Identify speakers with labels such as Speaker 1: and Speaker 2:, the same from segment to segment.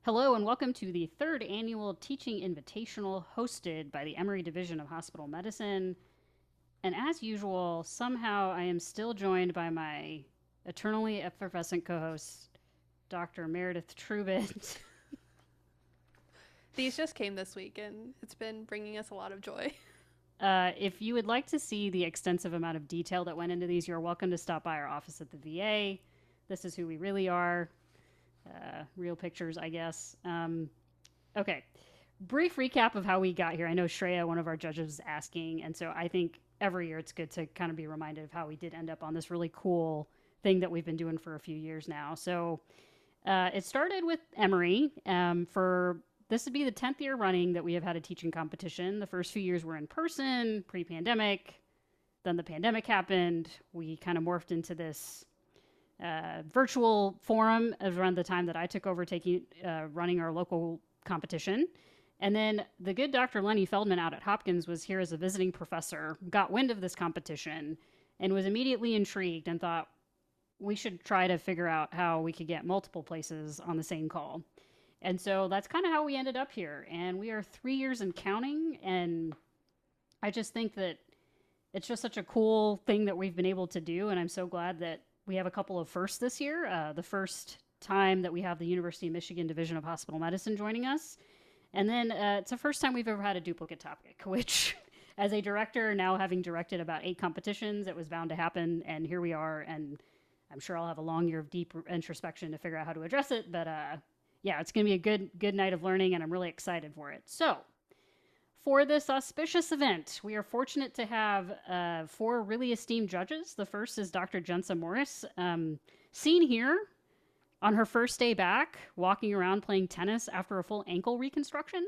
Speaker 1: Hello and welcome to the third annual Teaching Invitational hosted by the Emory Division of Hospital Medicine. And as usual, somehow I am still joined by my eternally effervescent co host, Dr. Meredith Trubit.
Speaker 2: These just came this week, and it's been bringing us a lot of joy.
Speaker 1: If you would like to see the extensive amount of detail that went into these, you're welcome to stop by our office at the VA. This is who we really are. Real pictures, I guess. Okay. Brief recap of how we got here. I know Shreya, one of our judges, is asking, and so I think every year it's good to kind of be reminded of how we did end up on this really cool thing that we've been doing for a few years now. So it started with Emory. For this would be the 10th year running that we have had a teaching competition. The first few years were in person, pre-pandemic. Then the pandemic happened. We kind of morphed into this virtual forum around the time that I took over running our local competition. And then the good Dr. Lenny Feldman out at Hopkins was here as a visiting professor, got wind of this competition, and was immediately intrigued and thought we should try to figure out how we could get multiple places on the same call. And so that's kind of how we ended up here. And we are 3 years and counting. And I just think that it's just such a cool thing that we've been able to do. And I'm so glad that we have a couple of firsts this year. The first time that we have the University of Michigan Division of Hospital Medicine joining us. And then it's the first time we've ever had a duplicate topic, which, as a director, now having directed about 8 competitions, it was bound to happen. And here we are. And I'm sure I'll have a long year of deep introspection to figure out how to address it. But yeah, it's going to be a good night of learning, and I'm really excited for it. So, for this auspicious event, we are fortunate to have 4 really esteemed judges. The first is Dr. Jensa Morris, seen here on her first day back, walking around playing tennis after a full ankle reconstruction.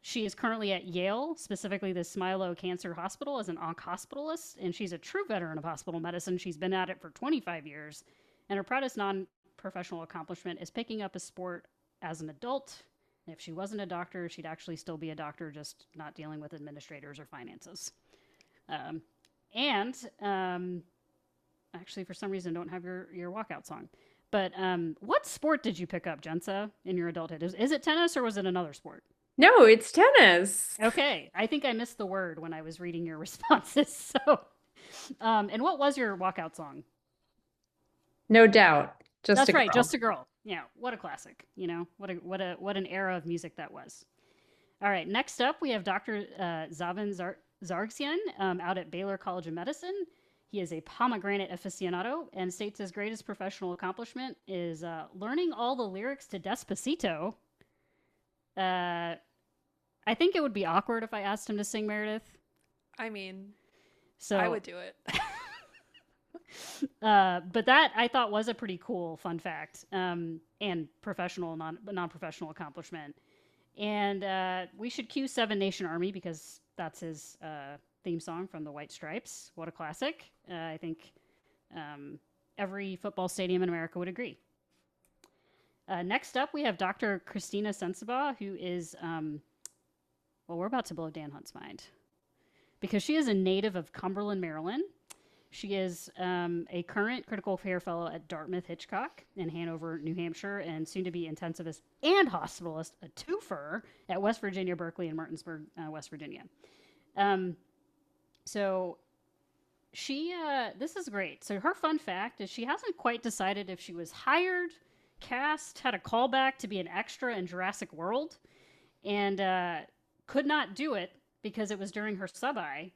Speaker 1: She is currently at Yale, specifically the Smilow Cancer Hospital, as an onc hospitalist, and she's a true veteran of hospital medicine. She's been at it for 25 years, and her proudest non-professional accomplishment is picking up a sport as an adult. If she wasn't a doctor, she'd actually still be a doctor, just not dealing with administrators or finances. And actually, for some reason, don't have your walkout song. But what sport did you pick up, Jensa, in your adulthood? Is it tennis or was it another sport?
Speaker 3: No, it's tennis.
Speaker 1: Okay, I think I missed the word when I was reading your responses. So, and what was your walkout song?
Speaker 3: No doubt. Just
Speaker 1: That's
Speaker 3: a
Speaker 1: right,
Speaker 3: girl.
Speaker 1: Just a Girl. Yeah, what a classic. You know, what an era of music that was. All right, next up we have Dr. Zargsian out at Baylor College of Medicine. He is a pomegranate aficionado and states his greatest professional accomplishment is learning all the lyrics to Despacito. Uh, I think it would be awkward if I asked him to sing, Meredith.
Speaker 2: I mean, I
Speaker 1: So,
Speaker 2: would do it.
Speaker 1: but that I thought was a pretty cool fun fact and professional, non-professional accomplishment. And we should cue Seven Nation Army because that's his theme song from the White Stripes. What a classic. I think every football stadium in America would agree. Next up, we have Dr. Christina Sensabaugh, who is, well, we're about to blow Dan Hunt's mind because she is a native of Cumberland, Maryland. She is a current critical care fellow at Dartmouth Hitchcock in Hanover, New Hampshire, and soon to be intensivist and hospitalist, a twofer at West Virginia, Berkeley, and Martinsburg, West Virginia. Um, so this is great. So her fun fact is she hasn't quite decided if she was hired, cast, had a callback to be an extra in Jurassic World, and could not do it because it was during her sub-I.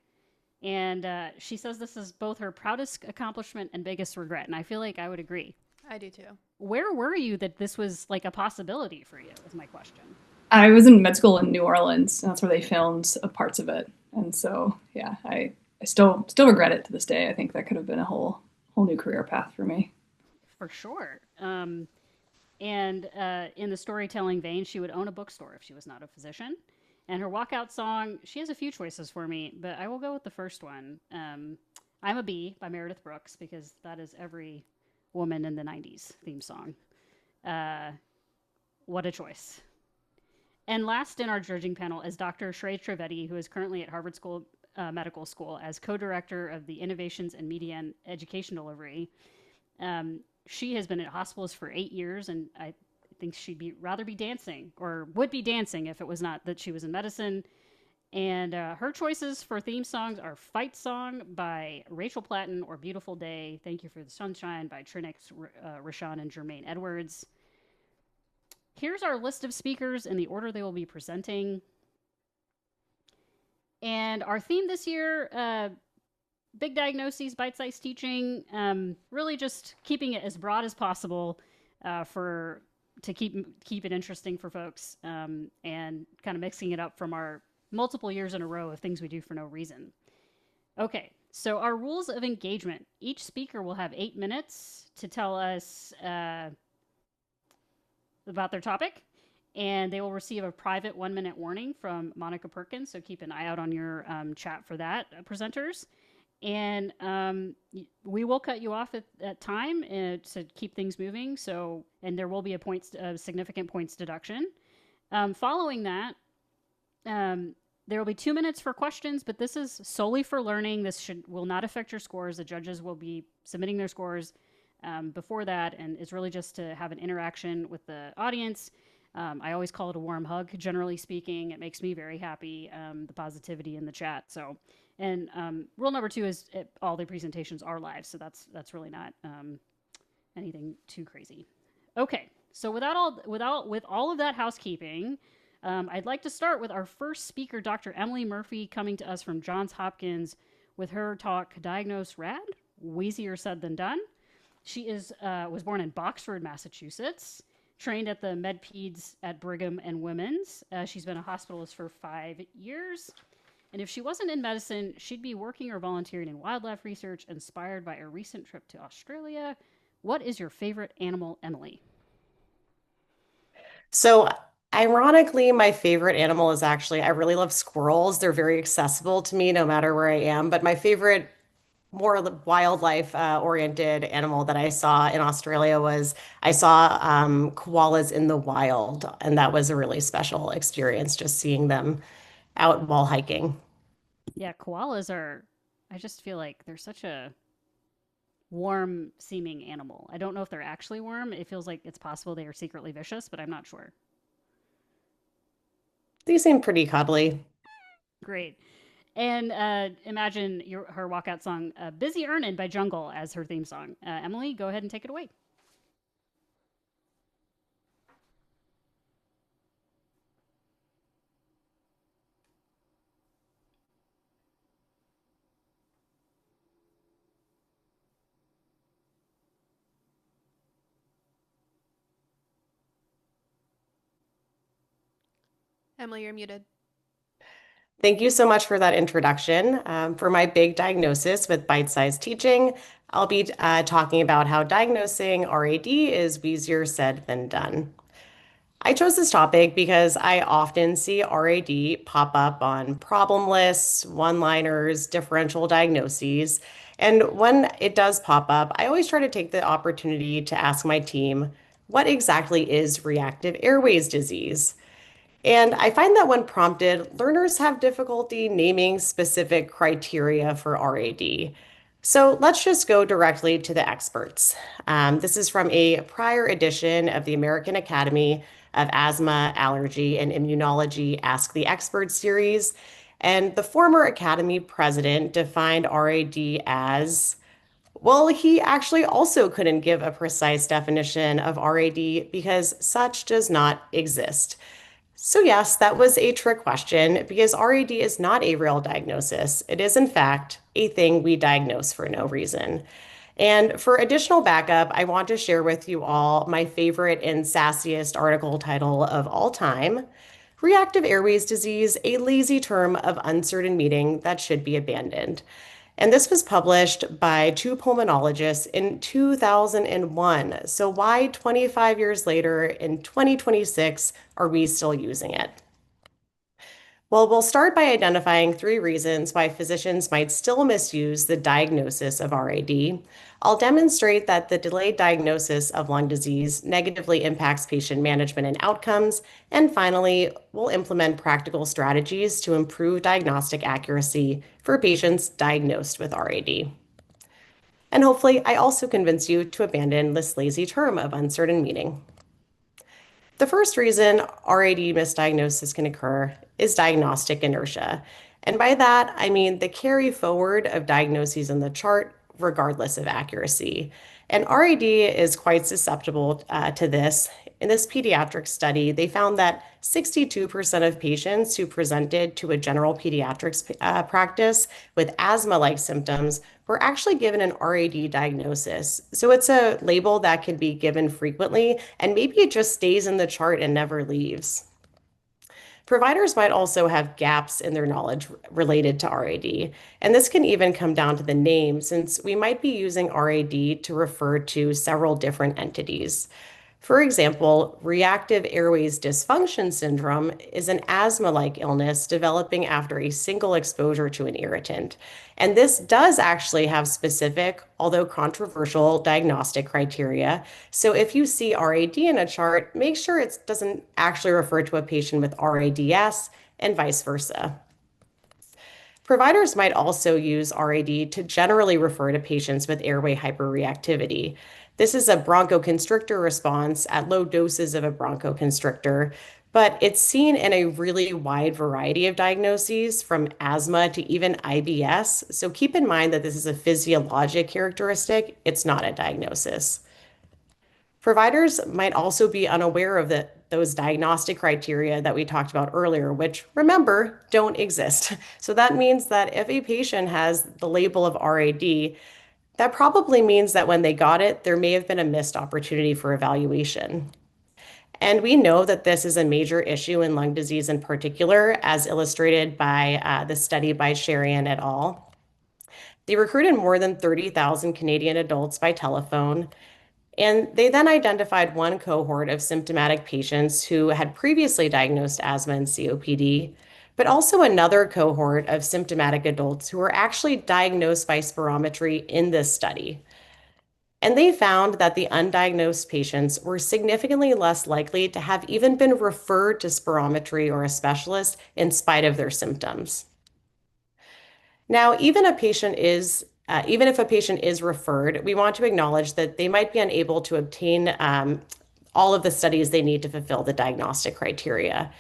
Speaker 1: And she says this is both her proudest accomplishment and biggest regret. And I feel like I would agree.
Speaker 2: I do too.
Speaker 1: Where were you that this was like a possibility for you? Is my question.
Speaker 4: I was in med school in New Orleans, and that's where they filmed parts of it. And so, yeah, I still regret it to this day. I think that could have been a whole new career path for me.
Speaker 1: For sure. And in the storytelling vein, she would own a bookstore if she was not a physician. And her walkout song, she has a few choices for me, but I will go with the first one. I'm a Bee by Meredith Brooks because that is every woman in the 90s theme song. Uh, what a choice. And last in our judging panel is Dr. Shrey Trivedi, who is currently at Harvard Medical School as co-director of the Innovations in Media and Education Delivery. She has been at hospitals for 8 years, and thinks she'd rather be dancing, or would be dancing if it was not that she was in medicine. And her choices for theme songs are Fight Song by Rachel Platten or Beautiful Day, Thank You for the Sunshine by Trinix, Rashawn, and Jermaine Edwards. Here's our list of speakers in the order they will be presenting. And our theme this year, big diagnoses, bite-sized teaching, really just keeping it as broad as possible to keep it interesting for folks, and kind of mixing it up from our multiple years in a row of things we do for no reason. Okay, so our rules of engagement. Each speaker will have 8 minutes to tell us about their topic, and they will receive a private 1-minute warning from Monica Perkins, so keep an eye out on your chat for that, presenters. And we will cut you off at time to keep things moving. So, and there will be a significant points deduction. Following that, there will be 2 minutes for questions, but this is solely for learning. This will not affect your scores. The judges will be submitting their scores before that, and it's really just to have an interaction with the audience. I always call it a warm hug, generally speaking. It makes me very happy, the positivity in the chat. So, and rule number 2 is all the presentations are live, so that's really not anything too crazy. Okay, so with all of that housekeeping, I'd like to start with our first speaker, Dr. Emily Murphy, coming to us from Johns Hopkins with her talk, Diagnose Rad, Easier Said Than Done. She was born in Boxford, Massachusetts, trained at the MedPeds at Brigham and Women's. She's been a hospitalist for 5 years. And if she wasn't in medicine, she'd be working or volunteering in wildlife research, inspired by a recent trip to Australia. What is your favorite animal, Emily?
Speaker 5: So, ironically, my favorite animal is actually, I really love squirrels. They're very accessible to me no matter where I am. But my favorite, more wildlife oriented animal that I saw in Australia was I saw koalas in the wild. And that was a really special experience just seeing them out while hiking.
Speaker 1: Yeah, koalas I just feel like they're such a warm seeming animal. I don't know if they're actually warm. It feels like it's possible they are secretly vicious, but I'm not sure.
Speaker 5: They seem pretty cuddly.
Speaker 1: Great. And imagine her walkout song, Busy Earnin' by Jungle, as her theme song. Emily, go ahead and take it away.
Speaker 2: Emily, you're muted.
Speaker 5: Thank you so much for that introduction. For my big diagnosis with bite-sized teaching, I'll be talking about how diagnosing RAD is easier said than done. I chose this topic because I often see RAD pop up on problem lists, one-liners, differential diagnoses. And when it does pop up, I always try to take the opportunity to ask my team, what exactly is reactive airways disease? And I find that when prompted, learners have difficulty naming specific criteria for RAD. So let's just go directly to the experts. This is from a prior edition of the American Academy of Asthma, Allergy, and Immunology Ask the Experts series. And the former Academy president defined RAD as, well, he actually also couldn't give a precise definition of RAD because such does not exist. So yes, that was a trick question because RAD is not a real diagnosis. It is, in fact, a thing we diagnose for no reason. And for additional backup, I want to share with you all my favorite and sassiest article title of all time, Reactive Airways Disease, a lazy term of uncertain meaning that should be abandoned. And this was published by 2 pulmonologists in 2001. So why 25 years later in 2026 are we still using it? Well, we'll start by identifying 3 reasons why physicians might still misuse the diagnosis of RAD. I'll demonstrate that the delayed diagnosis of lung disease negatively impacts patient management and outcomes. And finally, we'll implement practical strategies to improve diagnostic accuracy for patients diagnosed with RAD. And hopefully, I also convince you to abandon this lazy term of uncertain meaning. The first reason RAD misdiagnosis can occur is diagnostic inertia. And by that, I mean the carry forward of diagnoses in the chart, regardless of accuracy. And RAD is quite susceptible to this. In this pediatric study, they found that 62% of patients who presented to a general pediatrics practice with asthma-like symptoms were actually given an RAD diagnosis. So it's a label that can be given frequently, and maybe it just stays in the chart and never leaves. Providers might also have gaps in their knowledge related to RAD, and this can even come down to the name, since we might be using RAD to refer to several different entities. For example, reactive airways dysfunction syndrome is an asthma-like illness developing after a single exposure to an irritant. And this does actually have specific, although controversial, diagnostic criteria. So if you see RAD in a chart, make sure it doesn't actually refer to a patient with RADS and vice versa. Providers might also use RAD to generally refer to patients with airway hyperreactivity. This is a bronchoconstrictor response at low doses of a bronchoconstrictor, but it's seen in a really wide variety of diagnoses from asthma to even IBS. So keep in mind that this is a physiologic characteristic, it's not a diagnosis. Providers might also be unaware of those diagnostic criteria that we talked about earlier, which, remember, don't exist. So that means that if a patient has the label of RAD, that probably means that when they got it, there may have been a missed opportunity for evaluation. And we know that this is a major issue in lung disease in particular, as illustrated by the study by Sherian et al. They recruited more than 30,000 Canadian adults by telephone, and they then identified one cohort of symptomatic patients who had previously diagnosed asthma and COPD, but also another cohort of symptomatic adults who were actually diagnosed by spirometry in this study. And they found that the undiagnosed patients were significantly less likely to have even been referred to spirometry or a specialist in spite of their symptoms. Now, even if a patient is referred, we want to acknowledge that they might be unable to obtain all of the studies they need to fulfill the diagnostic criteria.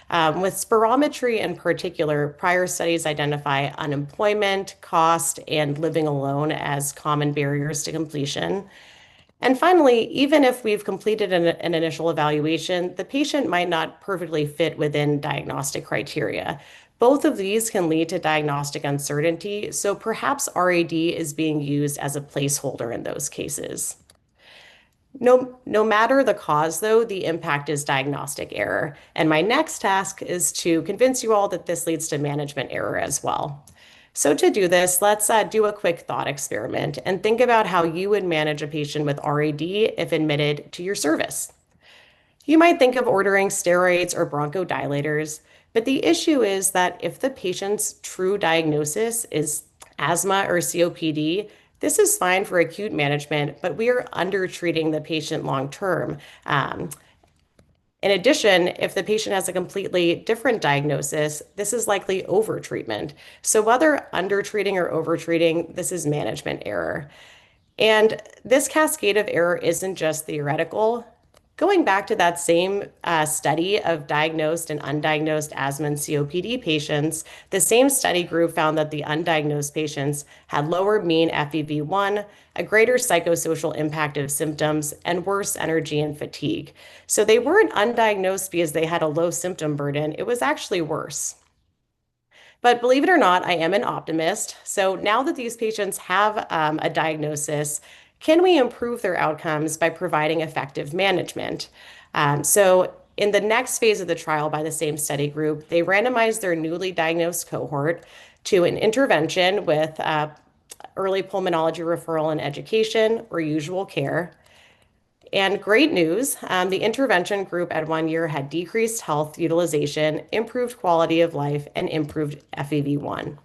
Speaker 5: With spirometry in particular, prior studies identify unemployment, cost, and living alone as common barriers to completion. And finally, even if we've completed an initial evaluation, the patient might not perfectly fit within diagnostic criteria. Both of these can lead to diagnostic uncertainty, so perhaps RAD is being used as a placeholder in those cases. No matter the cause, though, the impact is diagnostic error. And my next task is to convince you all that this leads to management error as well. So to do this, let's do a quick thought experiment and think about how you would manage a patient with RAD if admitted to your service. You might think of ordering steroids or bronchodilators, but the issue is that if the patient's true diagnosis is asthma or COPD, this is fine for acute management, but we are undertreating the patient long term. In addition, if the patient has a completely different diagnosis, this is likely overtreatment. So whether undertreating or overtreating, this is management error. And this cascade of error isn't just theoretical. Going back to that same study of diagnosed and undiagnosed asthma and COPD patients, the same study group found that the undiagnosed patients had lower mean FEV1, a greater psychosocial impact of symptoms, and worse energy and fatigue. So they weren't undiagnosed because they had a low symptom burden. It was actually worse. But believe it or not, I am an optimist. So now that these patients have a diagnosis, can we improve their outcomes by providing effective management? So in the next phase of the trial by the same study group, they randomized their newly diagnosed cohort to an intervention with early pulmonology referral and education or usual care. And great news, the intervention group at 1 year had decreased health utilization, improved quality of life, and improved FEV1.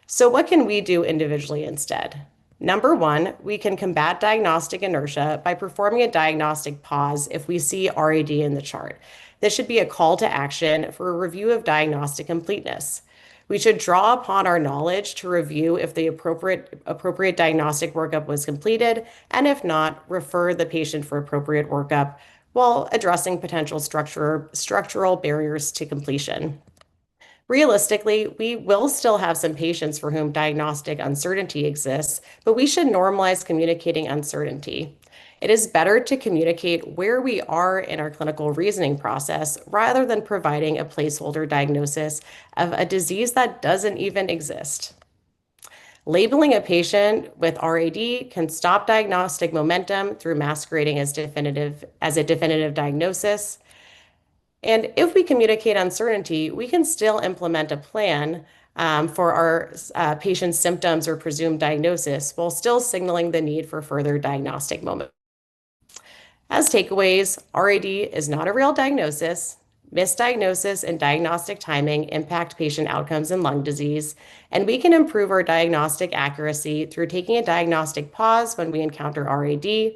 Speaker 5: So what can we do individually instead? Number one, we can combat diagnostic inertia by performing a diagnostic pause if we see RAD in the chart. This should be a call to action for a review of diagnostic completeness. We should draw upon our knowledge to review if the appropriate diagnostic workup was completed, and if not, refer the patient for appropriate workup while addressing potential structural barriers to completion. Realistically, we will still have some patients for whom diagnostic uncertainty exists, but we should normalize communicating uncertainty. It is better to communicate where we are in our clinical reasoning process rather than providing a placeholder diagnosis of a disease that doesn't even exist. Labeling a patient with RAD can stop diagnostic momentum through masquerading as a definitive diagnosis. And if we communicate uncertainty, we can still implement a plan for our patient's symptoms or presumed diagnosis while still signaling the need for further diagnostic moment. As takeaways, RAD is not a real diagnosis. Misdiagnosis and diagnostic timing impact patient outcomes in lung disease, and we can improve our diagnostic accuracy through taking a diagnostic pause when we encounter RAD,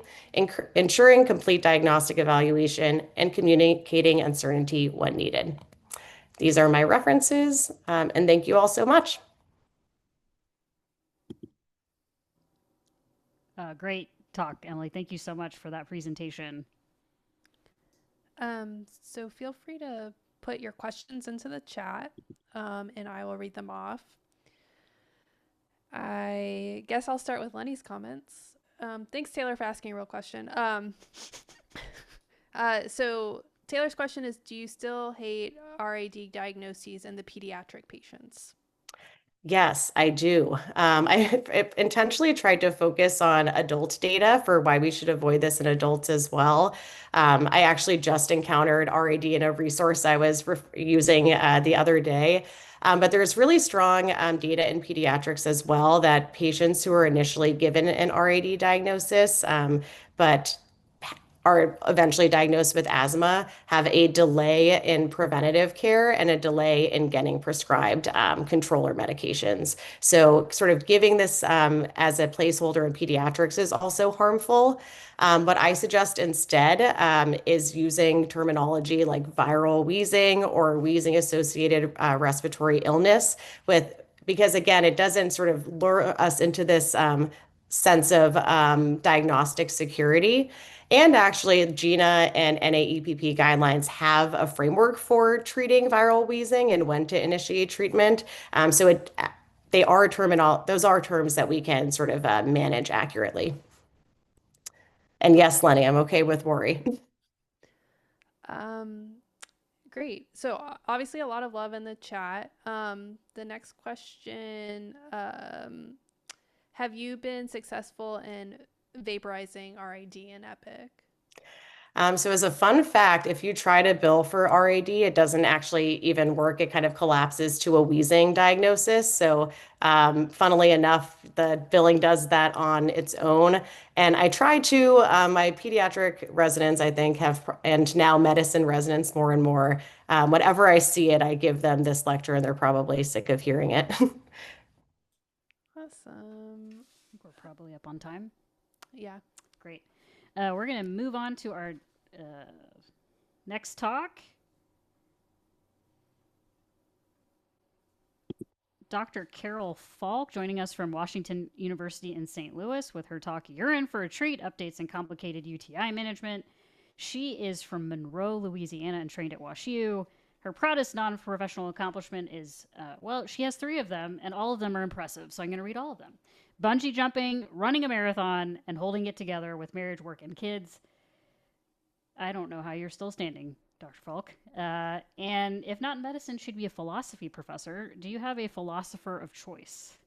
Speaker 5: ensuring complete diagnostic evaluation, and communicating uncertainty when needed. These are my references, and thank you all so much.
Speaker 1: Great talk, Emily. Thank you so much for that presentation.
Speaker 2: So feel free to put your questions into the chat, and I will read them off. I guess I'll start with Lenny's comments. Thanks, Taylor, for asking a real question. So Taylor's question is, do you still hate RAD diagnoses in the pediatric patients?
Speaker 5: Yes, I do. I intentionally tried to focus on adult data for why we should avoid this in adults as well. I actually just encountered RAD in a resource I was using the other day. But there's really strong data in pediatrics as well that patients who are initially given an RAD diagnosis, but are eventually diagnosed with asthma have a delay in preventative care and a delay in getting prescribed controller medications. So sort of giving this as a placeholder in pediatrics is also harmful. What I suggest instead is using terminology like viral wheezing or wheezing associated respiratory illness because again, it doesn't sort of lure us into this sense of diagnostic security. And actually, GINA and NAEPP guidelines have a framework for treating viral wheezing and when to initiate treatment. Those are terms that we can sort of manage accurately. And yes, Lenny, I'm okay with worry.
Speaker 2: Great. So obviously a lot of love in the chat. The next question, have you been successful in vaporizing RAD in Epic?
Speaker 5: So as a fun fact, if you try to bill for RAD, it doesn't actually even work. It kind of collapses to a wheezing diagnosis. So funnily enough, the billing does that on its own. And I try to, my pediatric residents, I think, and now medicine residents more and more, whenever I see it, I give them this lecture and they're probably sick of hearing it.
Speaker 2: Awesome.
Speaker 1: I think we're probably up on time.
Speaker 2: Yeah.
Speaker 1: Great. We're going to move on to our next talk. Dr. Carol Falk joining us from Washington University in St. Louis with her talk, You're In for a Treat, Updates in Complicated UTI Management. She is from Monroe, Louisiana, and trained at WashU. Her proudest non-professional accomplishment is, she has 3 of them, and all of them are impressive, so I'm going to read all of them. Bungee jumping, running a marathon, and holding it together with marriage, work, and kids. I don't know how you're still standing, Dr. Falk. And if not in medicine, she'd be a philosophy professor. Do you have a philosopher of choice?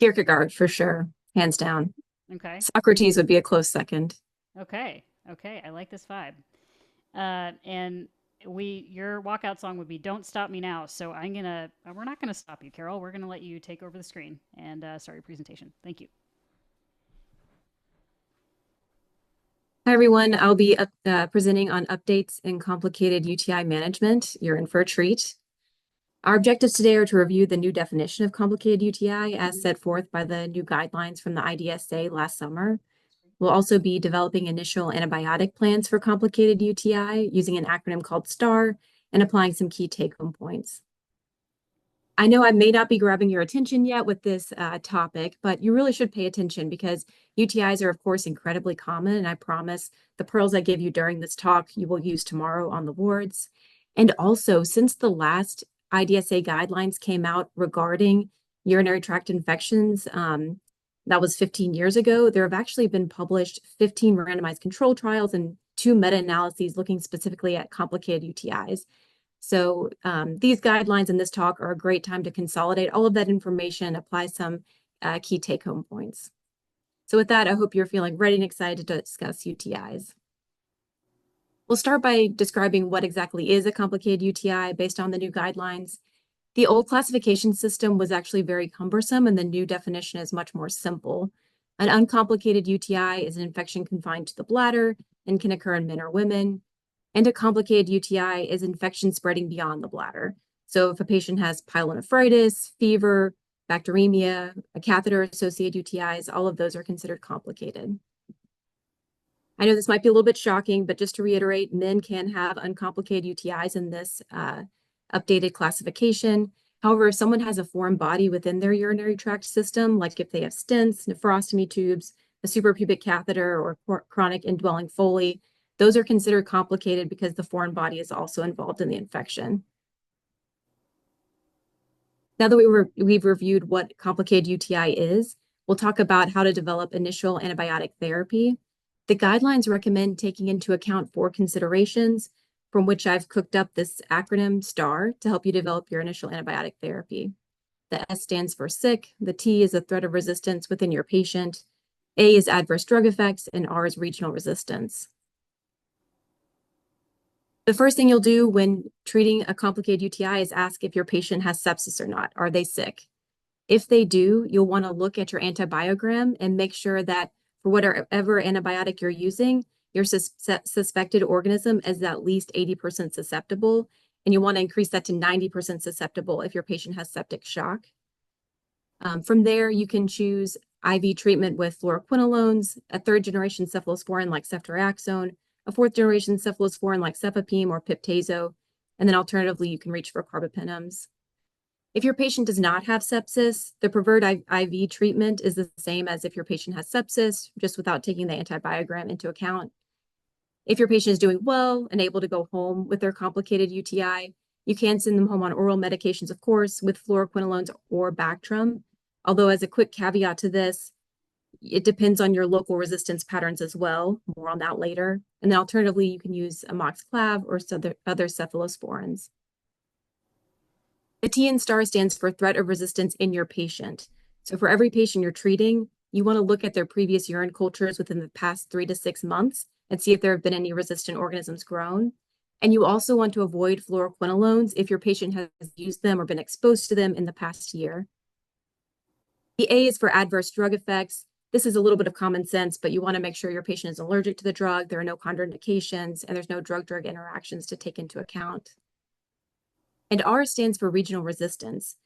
Speaker 6: Kierkegaard, for sure. Hands down.
Speaker 1: Okay.
Speaker 6: Socrates would be a close second.
Speaker 1: Okay. I like this vibe. And your walkout song would be Don't Stop Me Now. So we're not gonna stop you, Carol. We're gonna let you take over the screen and start your presentation. Thank you.
Speaker 6: Hi, everyone. I'll be presenting on updates in complicated UTI management. You're in for a treat. Our objectives today are to review the new definition of complicated UTI as set forth by the new guidelines from the IDSA last summer. We'll also be developing initial antibiotic plans for complicated UTI using an acronym called STAR and applying some key take-home points. I know I may not be grabbing your attention yet with this topic, but you really should pay attention because UTIs are, of course, incredibly common. And I promise the pearls I give you during this talk, you will use tomorrow on the wards. And also, since the last IDSA guidelines came out regarding urinary tract infections, that was 15 years ago, there have actually been published 15 randomized control trials and 2 meta-analyses looking specifically at complicated UTIs. So these guidelines in this talk are a great time to consolidate all of that information, apply some key take-home points. So with that, I hope you're feeling ready and excited to discuss UTIs. We'll start by describing what exactly is a complicated UTI based on the new guidelines. The old classification system was actually very cumbersome, and the new definition is much more simple. An uncomplicated UTI is an infection confined to the bladder and can occur in men or women. And a complicated UTI is infection spreading beyond the bladder. So if a patient has pyelonephritis, fever, bacteremia, a catheter-associated UTIs, all of those are considered complicated. I know this might be a little bit shocking, but just to reiterate, men can have uncomplicated UTIs in this updated classification. However, if someone has a foreign body within their urinary tract system, like if they have stents, nephrostomy tubes, a suprapubic catheter, or chronic indwelling Foley, those are considered complicated because the foreign body is also involved in the infection. Now that we've reviewed what complicated UTI is, we'll talk about how to develop initial antibiotic therapy. The guidelines recommend taking into account 4 considerations, from which I've cooked up this acronym STAR to help you develop your initial antibiotic therapy. The S stands for sick, the T is a threat of resistance within your patient, A is adverse drug effects, and R is regional resistance. The first thing you'll do when treating a complicated UTI is ask if your patient has sepsis or not. Are they sick? If they do, you'll want to look at your antibiogram and make sure that for whatever antibiotic you're using, your suspected organism is at least 80% susceptible, and you want to increase that to 90% susceptible if your patient has septic shock. From there, you can choose IV treatment with fluoroquinolones, a 3rd-generation cephalosporin like ceftriaxone, a 4th-generation cephalosporin like cefepime or piptazo, and then alternatively, you can reach for carbapenems. If your patient does not have sepsis, the preferred IV treatment is the same as if your patient has sepsis, just without taking the antibiogram into account. If your patient is doing well and able to go home with their complicated UTI, you can send them home on oral medications, of course, with fluoroquinolones or Bactrim. Although as a quick caveat to this, it depends on your local resistance patterns as well. More on that later. And then alternatively, you can use amoxiclav or other cephalosporins. The T in STAR stands for threat of resistance in your patient. So for every patient you're treating, you want to look at their previous urine cultures within the past 3 to 6 months and see if there have been any resistant organisms grown. And you also want to avoid fluoroquinolones if your patient has used them or been exposed to them in the past year. The A is for adverse drug effects. This is a little bit of common sense, but you want to make sure your patient is allergic to the drug, there are no contraindications, and there's no drug-drug interactions to take into account. And R stands for regional resistance.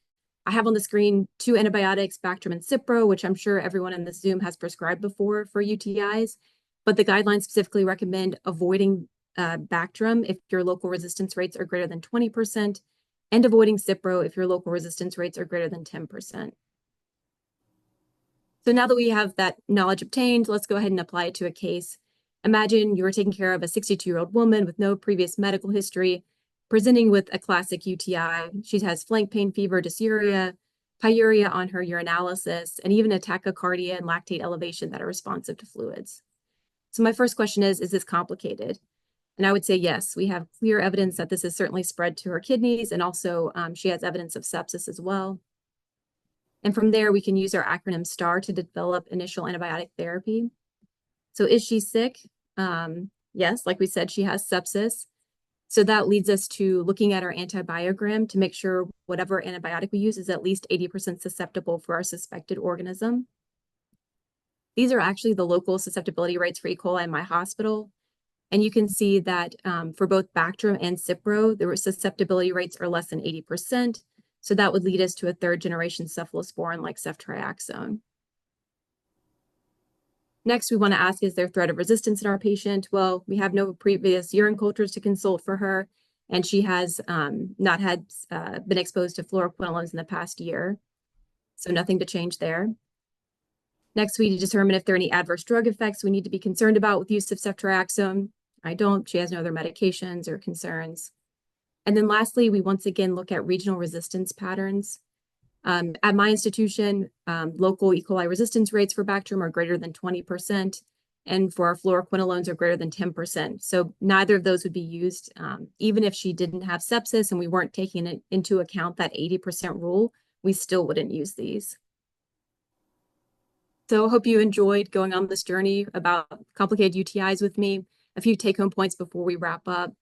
Speaker 6: I have on the screen 2 antibiotics, Bactrim and Cipro, which I'm sure everyone in this Zoom has prescribed before for UTIs, but the guidelines specifically recommend avoiding Bactrim if your local resistance rates are greater than 20%, and avoiding Cipro if your local resistance rates are greater than 10%. So now that we have that knowledge obtained, let's go ahead and apply it to a case. Imagine you were taking care of a 62-year-old woman with no previous medical history, presenting with a classic UTI. She has flank pain, fever, dysuria, pyuria on her urinalysis, and even a tachycardia and lactate elevation that are responsive to fluids. So my first question is this complicated? And I would say yes, we have clear evidence that this is certainly spread to her kidneys, and also she has evidence of sepsis as well. And from there, we can use our acronym STAR to develop initial antibiotic therapy. So is she sick? Yes, like we said, she has sepsis. So that leads us to looking at our antibiogram to make sure whatever antibiotic we use is at least 80% susceptible for our suspected organism. These are actually the local susceptibility rates for E. coli in my hospital. And you can see that for both Bactrim and Cipro, the susceptibility rates are less than 80%. So that would lead us to a 3rd-generation cephalosporin like ceftriaxone. Next, we want to ask, is there threat of resistance in our patient? Well, we have no previous urine cultures to consult for her. and she has not had been exposed to fluoroquinolones in the past year. So nothing to change there. Next, we determine if there are any adverse drug effects we need to be concerned about with use of ceftriaxone. I don't. She has no other medications or concerns. And then lastly, we once again look at regional resistance patterns. At my institution, local E. coli resistance rates for Bactrim are greater than 20%, and for our fluoroquinolones are greater than 10%. So neither of those would be used, even if she didn't have sepsis and we weren't taking into account that 80% rule, we still wouldn't use these. So I hope you enjoyed going on this journey about complicated UTIs with me. A few take-home points before we wrap up.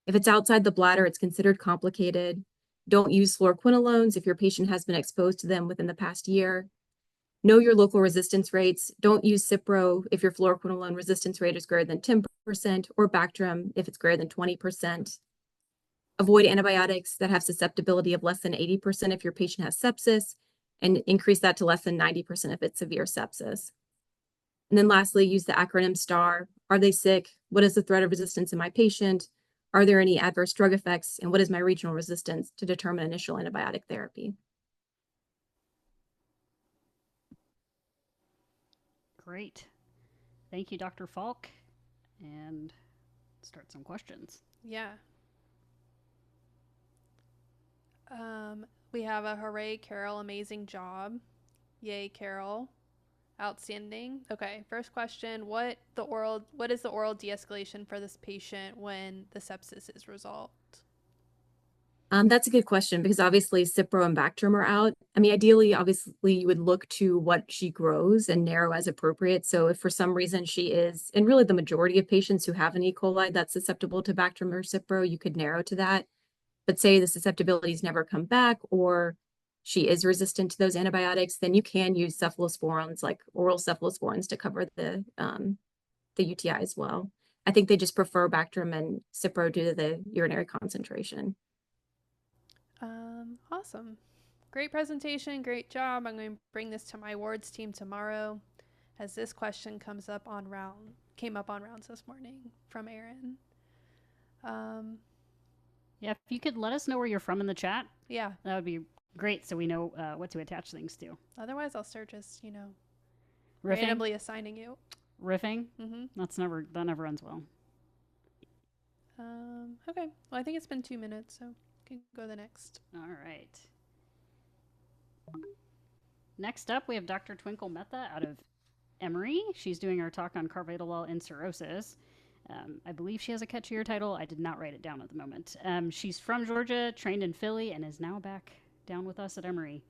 Speaker 6: If it's outside the bladder, it's considered complicated. Don't use fluoroquinolones if your patient has been exposed to them within the past year. Know your local resistance rates. Don't use Cipro if your fluoroquinolone resistance rate is greater than 10%, or Bactrim if it's greater than 20%. Avoid antibiotics that have susceptibility of less than 80% if your patient has sepsis, and increase that to less than 90% if it's severe sepsis. And then lastly, use the acronym STAR. Are they sick? What is the threat of resistance in my patient? Are there any adverse drug effects? And what is my regional resistance to determine initial antibiotic therapy?
Speaker 1: Great. Thank you, Dr. Falk. And start some questions.
Speaker 2: Yeah. We have a hooray, Carol, amazing job. Yay, Carol. Outstanding. Okay, first question, what is the oral de-escalation for this patient when the sepsis is resolved?
Speaker 6: That's a good question, because obviously Cipro and Bactrim are out. I mean, ideally, obviously, you would look to what she grows and narrow as appropriate. So if for some reason she is, and really the majority of patients who have an E. coli that's susceptible to Bactrim or Cipro, you could narrow to that. But say the susceptibilities never come back, or she is resistant to those antibiotics, then you can use cephalosporins, like oral cephalosporins, to cover the UTI as well. I think they just prefer Bactrim and Cipro due to the urinary concentration.
Speaker 2: Awesome. Great presentation. Great job. I'm going to bring this to my wards team tomorrow, as this question came up on rounds this morning from Aaron.
Speaker 1: Yeah, if you could let us know where you're from in the chat,
Speaker 2: Yeah.
Speaker 1: that would be great, so we know what to attach things to.
Speaker 2: Otherwise, I'll start just,
Speaker 1: Riffing?
Speaker 2: randomly assigning you.
Speaker 1: Riffing?
Speaker 2: Mm-hmm.
Speaker 1: That never ends well.
Speaker 2: Okay. Well, I think it's been 2 minutes, so we can go to the next.
Speaker 1: All right. Next up, we have Dr. Twinkle Mehta out of Emory. She's doing our talk on carvedilol in cirrhosis. I believe she has a catchier title. I did not write it down at the moment. She's from Georgia, trained in Philly, and is now back down with us at Emory.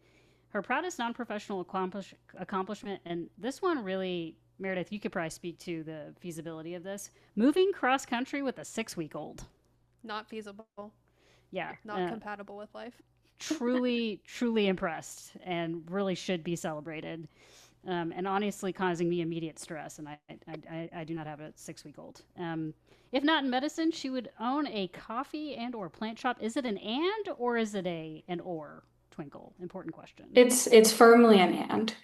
Speaker 1: Her proudest non-professional accomplishment, and this one really, Meredith, you could probably speak to the feasibility of this, moving cross-country with a 6-week-old.
Speaker 2: Not feasible.
Speaker 1: Yeah.
Speaker 2: Not compatible with life.
Speaker 1: Truly impressed, and really should be celebrated. And honestly causing me immediate stress, and I do not have a 6-week-old. If not in medicine, she would own a coffee and or plant shop. Is it an and, or is it an or, Twinkle? Important question.
Speaker 4: It's firmly an and.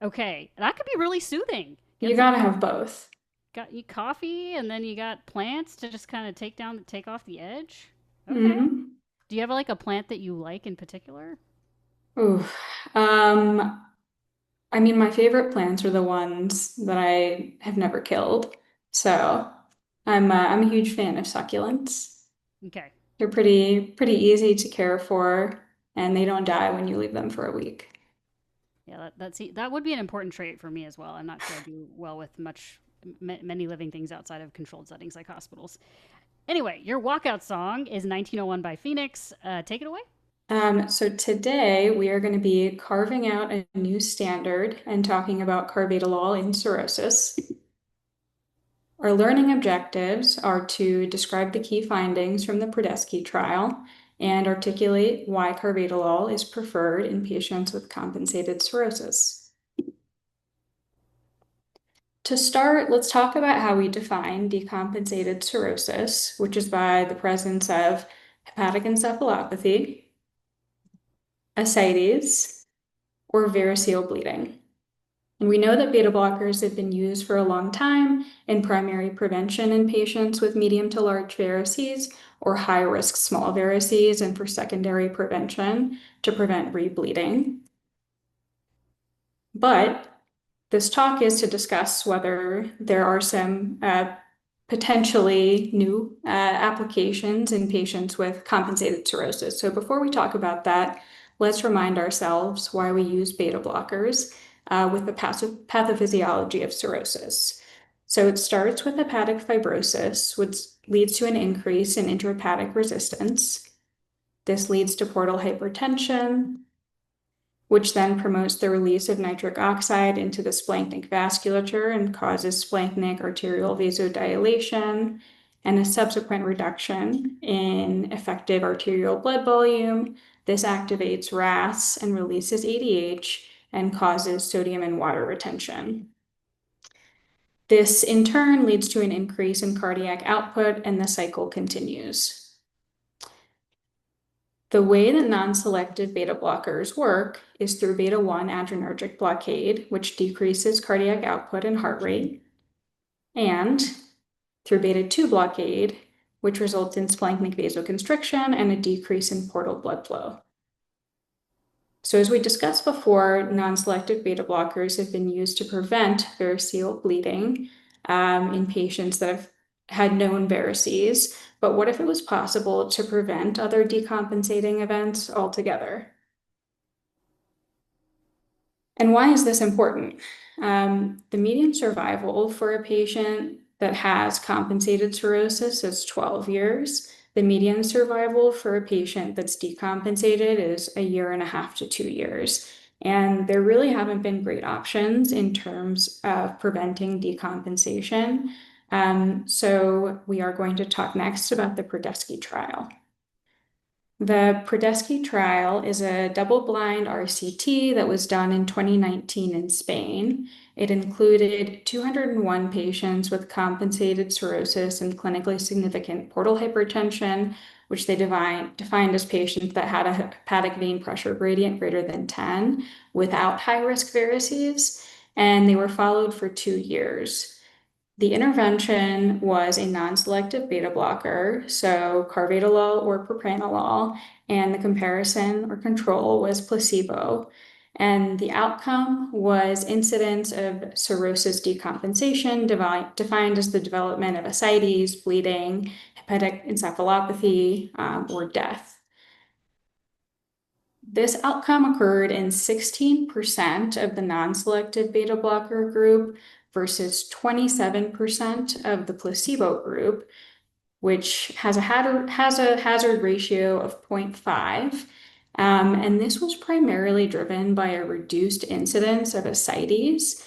Speaker 1: Okay, that could be really soothing.
Speaker 4: You gotta have both.
Speaker 1: Got you coffee, and then you got plants to just kind of take off the edge. Okay.
Speaker 4: Mm-hmm.
Speaker 1: Do you have like a plant that you like in particular?
Speaker 4: Ooh. I mean, my favorite plants are the ones that I have never killed. So I'm a huge fan of succulents.
Speaker 1: Okay.
Speaker 4: They're pretty easy to care for, and they don't die when you leave them for a week.
Speaker 1: Yeah, that would be an important trait for me as well. I'm not sure I do well with many living things outside of controlled settings like hospitals. Anyway, your walkout song is 1901 by Phoenix. Take it away.
Speaker 4: So today we are going to be carving out a new standard and talking about carvedilol in cirrhosis. Our learning objectives are to describe the key findings from the Prodesky trial and articulate why carvedilol is preferred in patients with compensated cirrhosis. To start, let's talk about how we define decompensated cirrhosis, which is by the presence of hepatic encephalopathy, ascites, or variceal bleeding. We know that beta blockers have been used for a long time in primary prevention in patients with medium to large varices or high-risk small varices, and for secondary prevention to prevent rebleeding. But this talk is to discuss whether there are some potentially new applications in patients with compensated cirrhosis. So before we talk about that, let's remind ourselves why we use beta blockers with the pathophysiology of cirrhosis. So it starts with hepatic fibrosis, which leads to an increase in intrahepatic resistance. This leads to portal hypertension, which then promotes the release of nitric oxide into the splanchnic vasculature and causes splanchnic arterial vasodilation and a subsequent reduction in effective arterial blood volume. This activates RAS and releases ADH and causes sodium and water retention. This in turn leads to an increase in cardiac output, and the cycle continues. The way that non-selective beta blockers work is through beta-1 adrenergic blockade, which decreases cardiac output and heart rate, and through beta-2 blockade, which results in splanchnic vasoconstriction and a decrease in portal blood flow. So as we discussed before, non-selective beta blockers have been used to prevent variceal bleeding in patients that have had known varices. But what if it was possible to prevent other decompensating events altogether? And why is this important? The median survival for a patient that has compensated cirrhosis is 12 years. The median survival for a patient that's decompensated is 1.5 to 2 years. And there really haven't been great options in terms of preventing decompensation. So we are going to talk next about the Prodesky trial. The Prodesky trial is a double-blind RCT that was done in 2019 in Spain. It included 201 patients with compensated cirrhosis and clinically significant portal hypertension, which they defined as patients that had a hepatic vein pressure gradient greater than 10 without high-risk varices, and they were followed for 2 years. The intervention was a non-selective beta blocker, so carvedilol or propranolol, and the comparison or control was placebo. And the outcome was incidence of cirrhosis decompensation, defined as the development of ascites, bleeding, hepatic encephalopathy, or death. This outcome occurred in 16% of the non-selective beta blocker group versus 27% of the placebo group, which has a hazard ratio of 0.5. And this was primarily driven by a reduced incidence of ascites,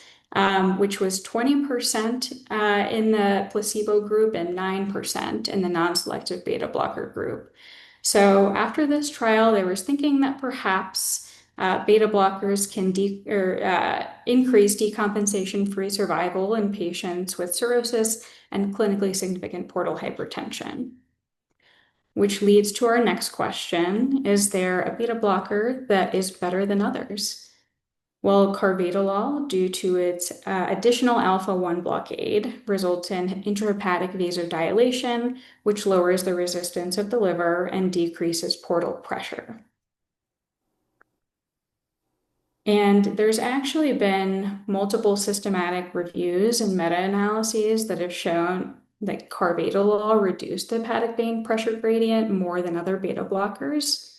Speaker 4: which was 20% in the placebo group and 9% in the non-selective beta blocker group. So after this trial, there was thinking that perhaps beta blockers can increase decompensation-free survival in patients with cirrhosis and clinically significant portal hypertension. Which leads to our next question: is there a beta blocker that is better than others? Well, carvedilol, due to its additional alpha-1 blockade, results in intrahepatic vasodilation, which lowers the resistance of the liver and decreases portal pressure. And there's actually been multiple systematic reviews and meta-analyses that have shown that carvedilol reduced the hepatic vein pressure gradient more than other beta blockers.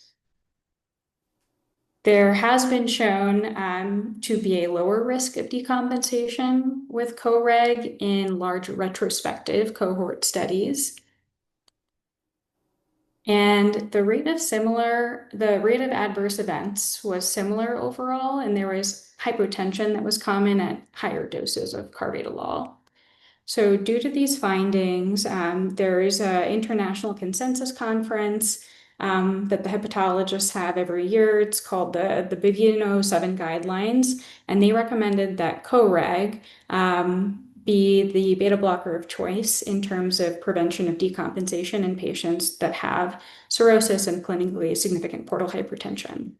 Speaker 4: There has been shown to be a lower risk of decompensation with CoReg in large retrospective cohort studies. And the rate of adverse events was similar overall, and there was hypotension that was common at higher doses of carvedilol. So due to these findings, there is an international consensus conference that the hepatologists have every year. It's called the Bivino 7 Guidelines, and they recommended that CoReg be the beta blocker of choice in terms of prevention of decompensation in patients that have cirrhosis and clinically significant portal hypertension.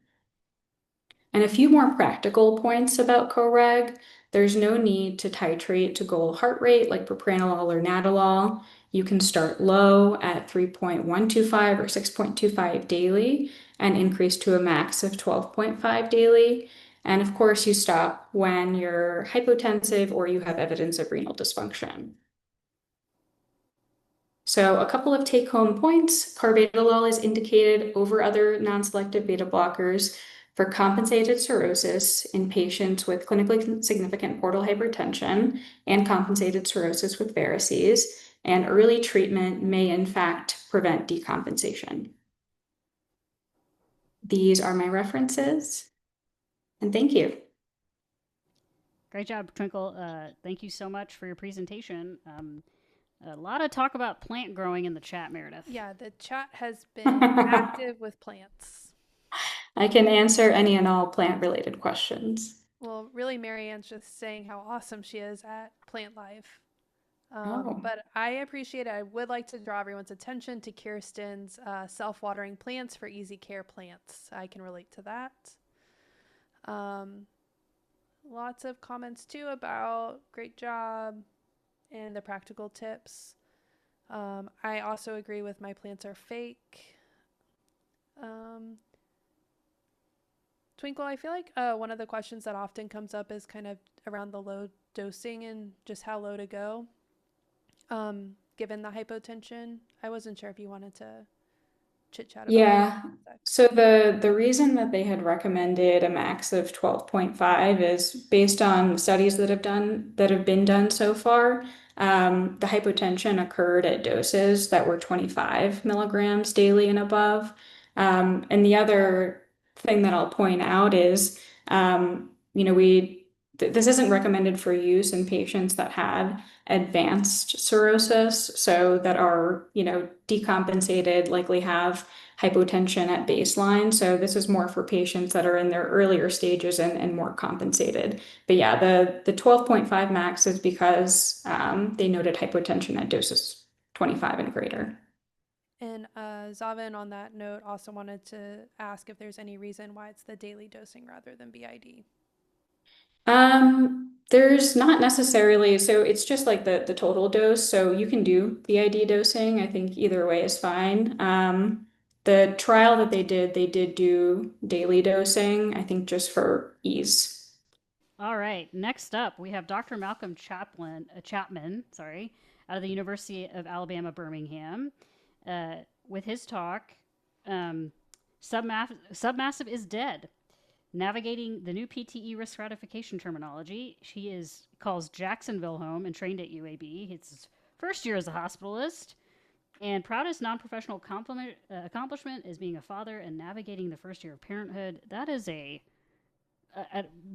Speaker 4: And a few more practical points about CoReg. There's no need to titrate to goal heart rate like propranolol or nadolol. You can start low at 3.125 or 6.25 daily and increase to a max of 12.5 daily. And of course, you stop when you're hypotensive or you have evidence of renal dysfunction. So a couple of take-home points. Carvedilol is indicated over other non-selective beta blockers for compensated cirrhosis in patients with clinically significant portal hypertension and compensated cirrhosis with varices, and early treatment may in fact prevent decompensation. These are my references, and thank you.
Speaker 1: Great job, Twinkle. Thank you so much for your presentation. A lot of talk about plant growing in the chat, Meredith.
Speaker 2: Yeah, the chat has been active with plants.
Speaker 4: I can answer any and all plant-related questions.
Speaker 2: Well, really, Marianne's just saying how awesome she is at plant life.
Speaker 4: Oh.
Speaker 2: But I appreciate it. I would like to draw everyone's attention to Kirsten's self-watering plants for easy care plants. I can relate to that. Lots of comments too about great job and the practical tips. I also agree with my plants are fake. Twinkle, I feel like one of the questions that often comes up is kind of around the low dosing and just how low to go. Given the hypotension, I wasn't sure if you wanted to chit chat about
Speaker 4: Yeah.
Speaker 2: that.
Speaker 4: So the reason that they had recommended a max of 12.5 is based on studies that have been done so far. The hypotension occurred at doses that were 25 milligrams daily and above. And the other thing that I'll point out is, this isn't recommended for use in patients that had advanced cirrhosis, so that are, decompensated, likely have hypotension at baseline. So this is more for patients that are in their earlier stages and more compensated. But yeah, the 12.5 max is because they noted hypotension at doses 25 and greater.
Speaker 2: And Zavin, on that note, also wanted to ask if there's any reason why it's the daily dosing rather than BID.
Speaker 4: There's not necessarily, so it's just like the total dose. So you can do BID dosing. I think either way is fine. The trial that they did do daily dosing, I think just for ease.
Speaker 1: All right. Next up, we have Dr. Malcolm Chapman, out of the University of Alabama, Birmingham, with his talk, Submassive is Dead. Navigating the new PTE risk stratification terminology. He calls Jacksonville home and trained at UAB. It's his first year as a hospitalist. And proudest non-professional accomplishment is being a father and navigating the first year of parenthood. That is a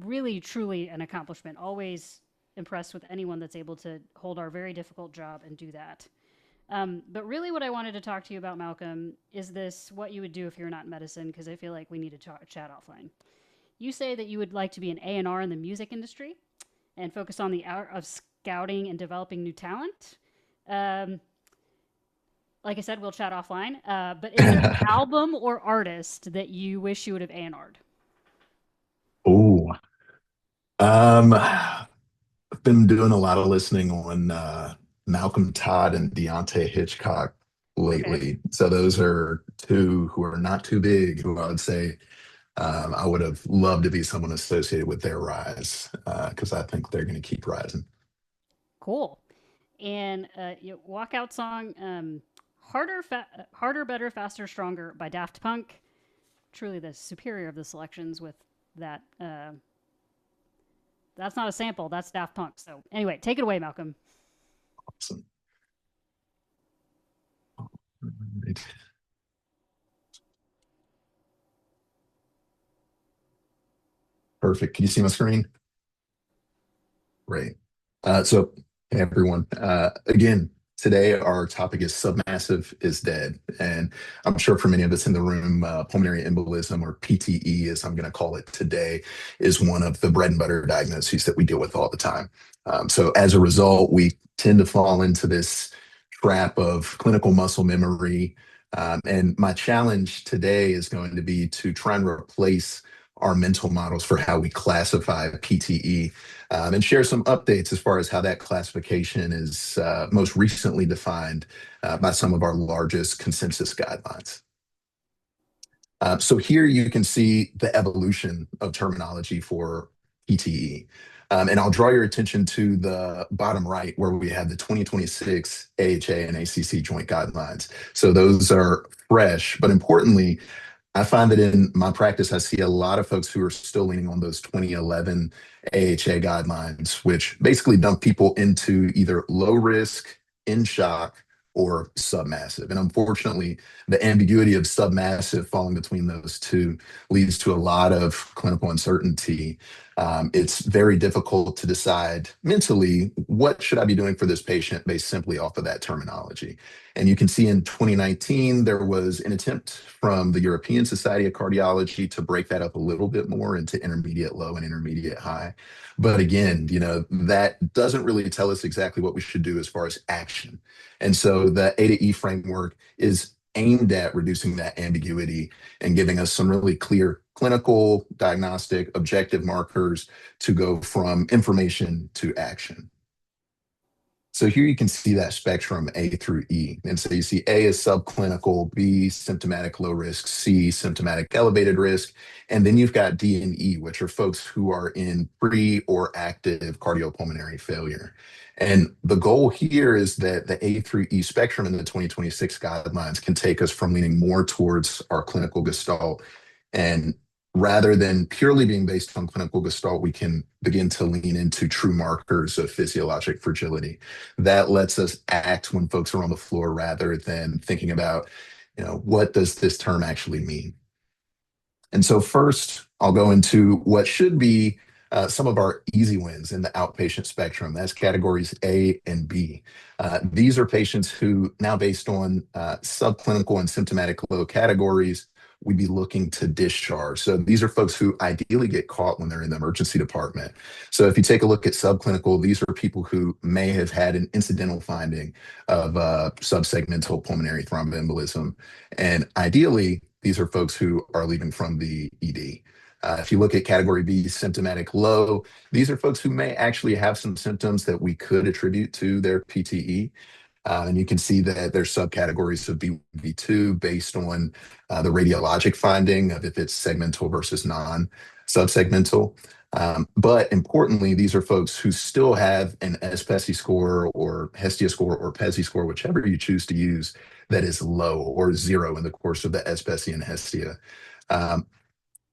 Speaker 1: really, truly an accomplishment. Always impressed with anyone that's able to hold our very difficult job and do that. But really what I wanted to talk to you about, Malcolm, is what you would do if you're not in medicine, because I feel like we need to chat offline. You say that you would like to be an A&R in the music industry and focus on the art of scouting and developing new talent. Like I said, we'll chat offline. But is there an album or artist that you wish you would have A&R'd?
Speaker 7: Oh, I've been doing a lot of listening on Malcolm Todd and Deontay Hitchcock lately.
Speaker 1: Okay.
Speaker 7: So those are two who are not too big, who I would say I would have loved to be someone associated with their rise, because I think they're going to keep rising.
Speaker 1: Cool. And your walkout song, Harder, Better, Faster, Stronger by Daft Punk. Truly the superior of the selections with that. That's not a sample. That's Daft Punk. So anyway, take it away, Malcolm.
Speaker 7: Awesome. All right. Perfect. Can you see my screen? Great. So, hey everyone. Again, today our topic is Submassive is Dead. And I'm sure for many of us in the room, pulmonary embolism, or PTE, as I'm going to call it today, is one of the bread and butter diagnoses that we deal with all the time. So as a result, we tend to fall into this trap of clinical muscle memory. And my challenge today is going to be to try and replace our mental models for how we classify PTE, and share some updates as far as how that classification is most recently defined by some of our largest consensus guidelines. So here you can see the evolution of terminology for PTE. And I'll draw your attention to the bottom right where we have the 2026 AHA and ACC joint guidelines. So those are fresh, but importantly, I find that in my practice, I see a lot of folks who are still leaning on those 2011 AHA guidelines, which basically dump people into either low risk, in shock, or submassive. And unfortunately, the ambiguity of submassive falling between those two leads to a lot of clinical uncertainty. It's very difficult to decide mentally what should I be doing for this patient based simply off of that terminology. And you can see in 2019, there was an attempt from the European Society of Cardiology to break that up a little bit more into intermediate low and intermediate high. But again, that doesn't really tell us exactly what we should do as far as action. And so the A to E framework is aimed at reducing that ambiguity and giving us some really clear clinical, diagnostic, objective markers to go from information to action. So here you can see that spectrum A through E. And so you see A is subclinical, B symptomatic low risk, C symptomatic elevated risk. And then you've got D and E, which are folks who are in pre or active cardiopulmonary failure. And the goal here is that the A through E spectrum in the 2026 guidelines can take us from leaning more towards our clinical gestalt, and rather than purely being based on clinical gestalt, we can begin to lean into true markers of physiologic fragility. That lets us act when folks are on the floor rather than thinking about, what does this term actually mean? And so first, I'll go into what should be some of our easy wins in the outpatient spectrum. That's categories A and B. These are patients who now, based on subclinical and symptomatic low categories, we'd be looking to discharge. So these are folks who ideally get caught when they're in the emergency department. So if you take a look at subclinical, these are people who may have had an incidental finding of subsegmental pulmonary thromboembolism. And ideally, these are folks who are leaving from the ED. If you look at category B, symptomatic low, these are folks who may actually have some symptoms that we could attribute to their PTE. And you can see that there's subcategories of B2 based on the radiologic finding of if it's segmental versus non-subsegmental. But importantly, these are folks who still have an SPECI score or Hestia score or PESI score, whichever you choose to use, that is low or zero in the course of the SPECI and Hestia.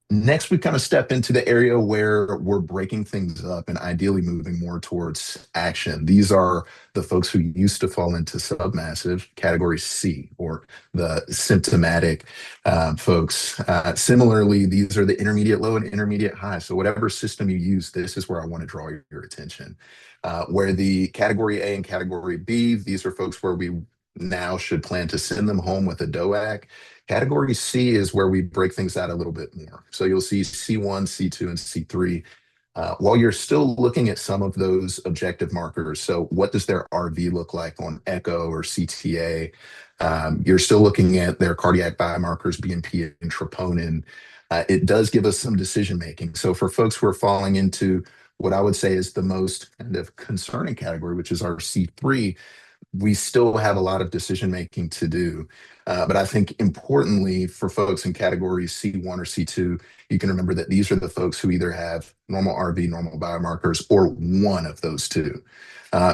Speaker 7: Next, we kind of step into the area where we're breaking things up and ideally moving more towards action. These are the folks who used to fall into submassive, category C, or the symptomatic folks. Similarly, these are the intermediate low and intermediate high. So whatever system you use, this is where I want to draw your attention. Where the category A and category B, these are folks where we now should plan to send them home with a DOAC. Category C is where we break things out a little bit more. So you'll see C1, C2, and C3. While you're still looking at some of those objective markers, so what does their RV look like on echo or CTA? You're still looking at their cardiac biomarkers, BNP and troponin. It does give us some decision making. So for folks who are falling into what I would say is the most kind of concerning category, which is our C3, we still have a lot of decision making to do. But I think importantly for folks in categories C1 or C2, you can remember that these are the folks who either have normal RV, normal biomarkers, or one of those two.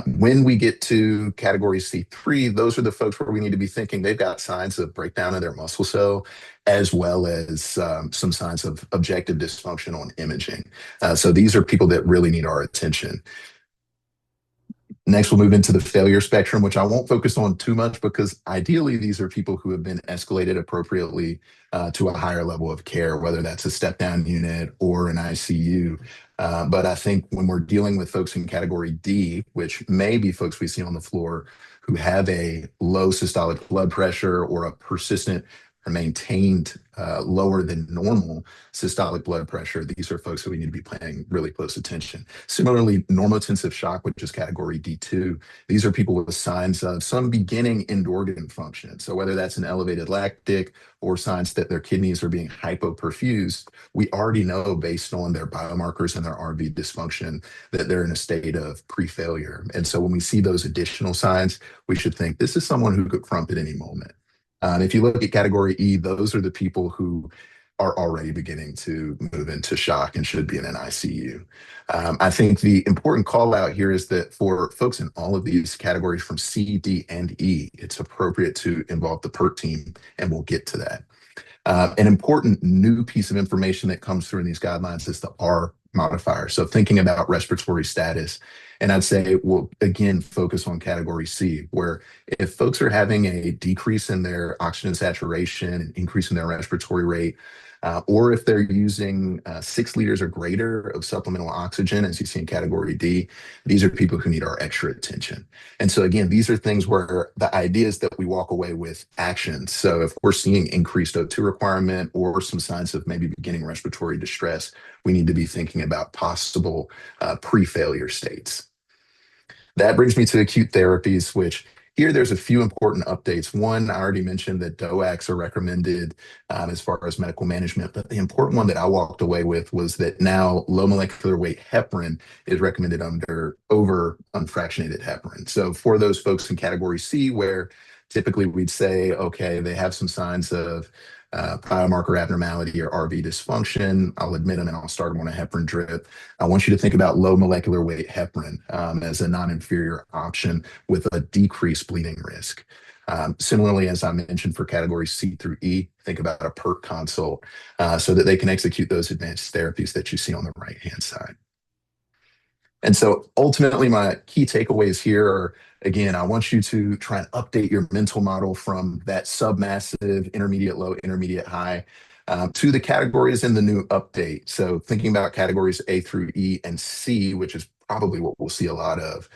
Speaker 7: When we get to category C3, those are the folks where we need to be thinking they've got signs of breakdown of their muscle cell, as well as some signs of objective dysfunction on imaging. So these are people that really need our attention. Next, we'll move into the failure spectrum, which I won't focus on too much because ideally these are people who have been escalated appropriately to a higher level of care, whether that's a step-down unit or an ICU. But I think when we're dealing with folks in category D, which may be folks we see on the floor who have a low systolic blood pressure or a persistent maintained lower than normal systolic blood pressure, these are folks that we need to be paying really close attention. Similarly, normotensive shock, which is category D2, these are people with signs of some beginning end organ function. So whether that's an elevated lactic or signs that their kidneys are being hypoperfused, we already know based on their biomarkers and their RV dysfunction that they're in a state of pre-failure. And so when we see those additional signs, we should think this is someone who could crump at any moment. If you look at category E, those are the people who are already beginning to move into shock and should be in an ICU. I think the important call out here is that for folks in all of these categories from C, D, and E, it's appropriate to involve the PERT team, and we'll get to that. An important new piece of information that comes through in these guidelines is the R modifier. So thinking about respiratory status, and I'd say we'll again focus on category C, where if folks are having a decrease in their oxygen saturation, an increase in their respiratory rate, or if they're using 6 liters or greater of supplemental oxygen, as you see in category D, these are people who need our extra attention. And so again, these are things where the idea is that we walk away with action. So if we're seeing increased O2 requirement or some signs of maybe beginning respiratory distress, we need to be thinking about possible pre-failure states. That brings me to acute therapies, which here there's a few important updates. One, I already mentioned that DOACs are recommended as far as medical management, but the important one that I walked away with was that now low molecular weight heparin is recommended over unfractionated heparin. So for those folks in category C, where typically we'd say, okay, they have some signs of biomarker abnormality or RV dysfunction, I'll admit them and I'll start them on a heparin drip. I want you to think about low molecular weight heparin as a non-inferior option with a decreased bleeding risk. Similarly, as I mentioned for category C through E, think about a PERT consult so that they can execute those advanced therapies that you see on the right-hand side. And so ultimately, my key takeaways here are, again, I want you to try and update your mental model from that submassive, intermediate low, intermediate high to the categories in the new update. So thinking about categories A through E and C, which is probably what we'll see a lot of.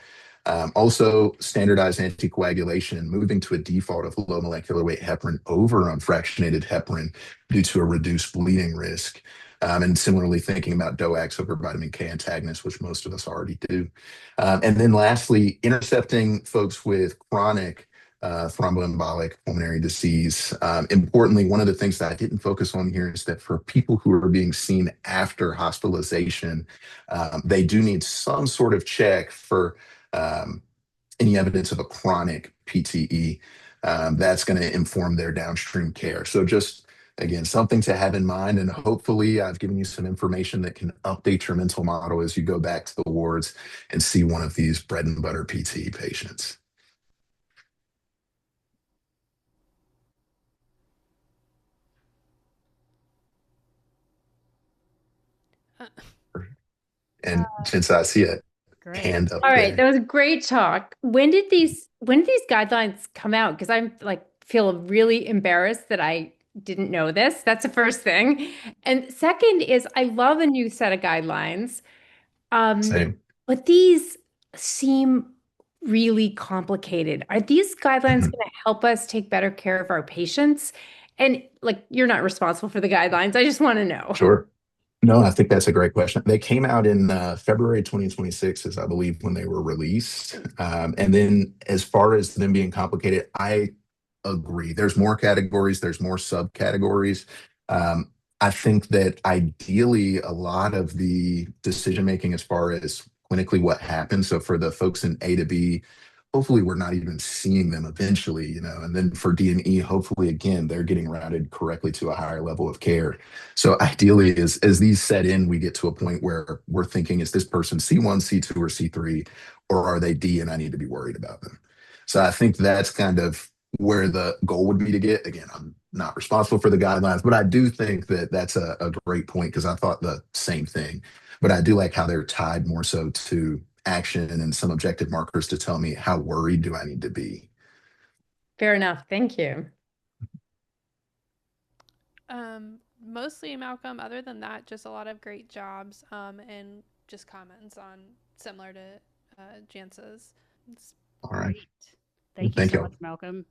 Speaker 7: Also, standardized anticoagulation, moving to a default of low molecular weight heparin over unfractionated heparin due to a reduced bleeding risk. And similarly, thinking about DOACs over vitamin K antagonists, which most of us already do. And then lastly, intercepting folks with chronic thromboembolic pulmonary disease. Importantly, one of the things that I didn't focus on here is that for people who are being seen after hospitalization, they do need some sort of check for any evidence of a chronic PTE. That's going to inform their downstream care. So just again, something to have in mind, and hopefully I've given you some information that can update your mental model as you go back to the wards and see one of these bread and butter PTE patients. And since I see a
Speaker 1: Great.
Speaker 7: hand up
Speaker 3: All right,
Speaker 7: there.
Speaker 3: that was a great talk. When did these guidelines come out? Because I'm like feel really embarrassed that I didn't know this. That's the first thing. And second is I love a new set of guidelines.
Speaker 7: Same.
Speaker 3: But these seem really complicated. Are these guidelines
Speaker 7: Mhm.
Speaker 3: going to help us take better care of our patients? And like, you're not responsible for the guidelines. I just want to know.
Speaker 7: Sure. No, I think that's a great question. They came out in February 2026, is I believe when they were released. And then as far as them being complicated, I agree. There's more categories, there's more subcategories. I think that ideally a lot of the decision making as far as clinically what happens. So for the folks in A to B, hopefully we're not even seeing them eventually, and then for D and E, hopefully again, they're getting routed correctly to a higher level of care. So ideally as these set in, we get to a point where we're thinking, is this person C1, C2, or C3, or are they D and I need to be worried about them? So I think that's kind of where the goal would be to get. Again, I'm not responsible for the guidelines, but I do think that that's a great point because I thought the same thing. But I do like how they're tied more so to action and some objective markers to tell me how worried do I need to be.
Speaker 3: Fair enough. Thank you.
Speaker 2: Mostly Malcolm. Other than that, just a lot of great jobs and just comments on similar to Jance's.
Speaker 7: All right.
Speaker 1: Thank you
Speaker 7: Thank
Speaker 1: so
Speaker 7: you.
Speaker 1: much, Malcolm.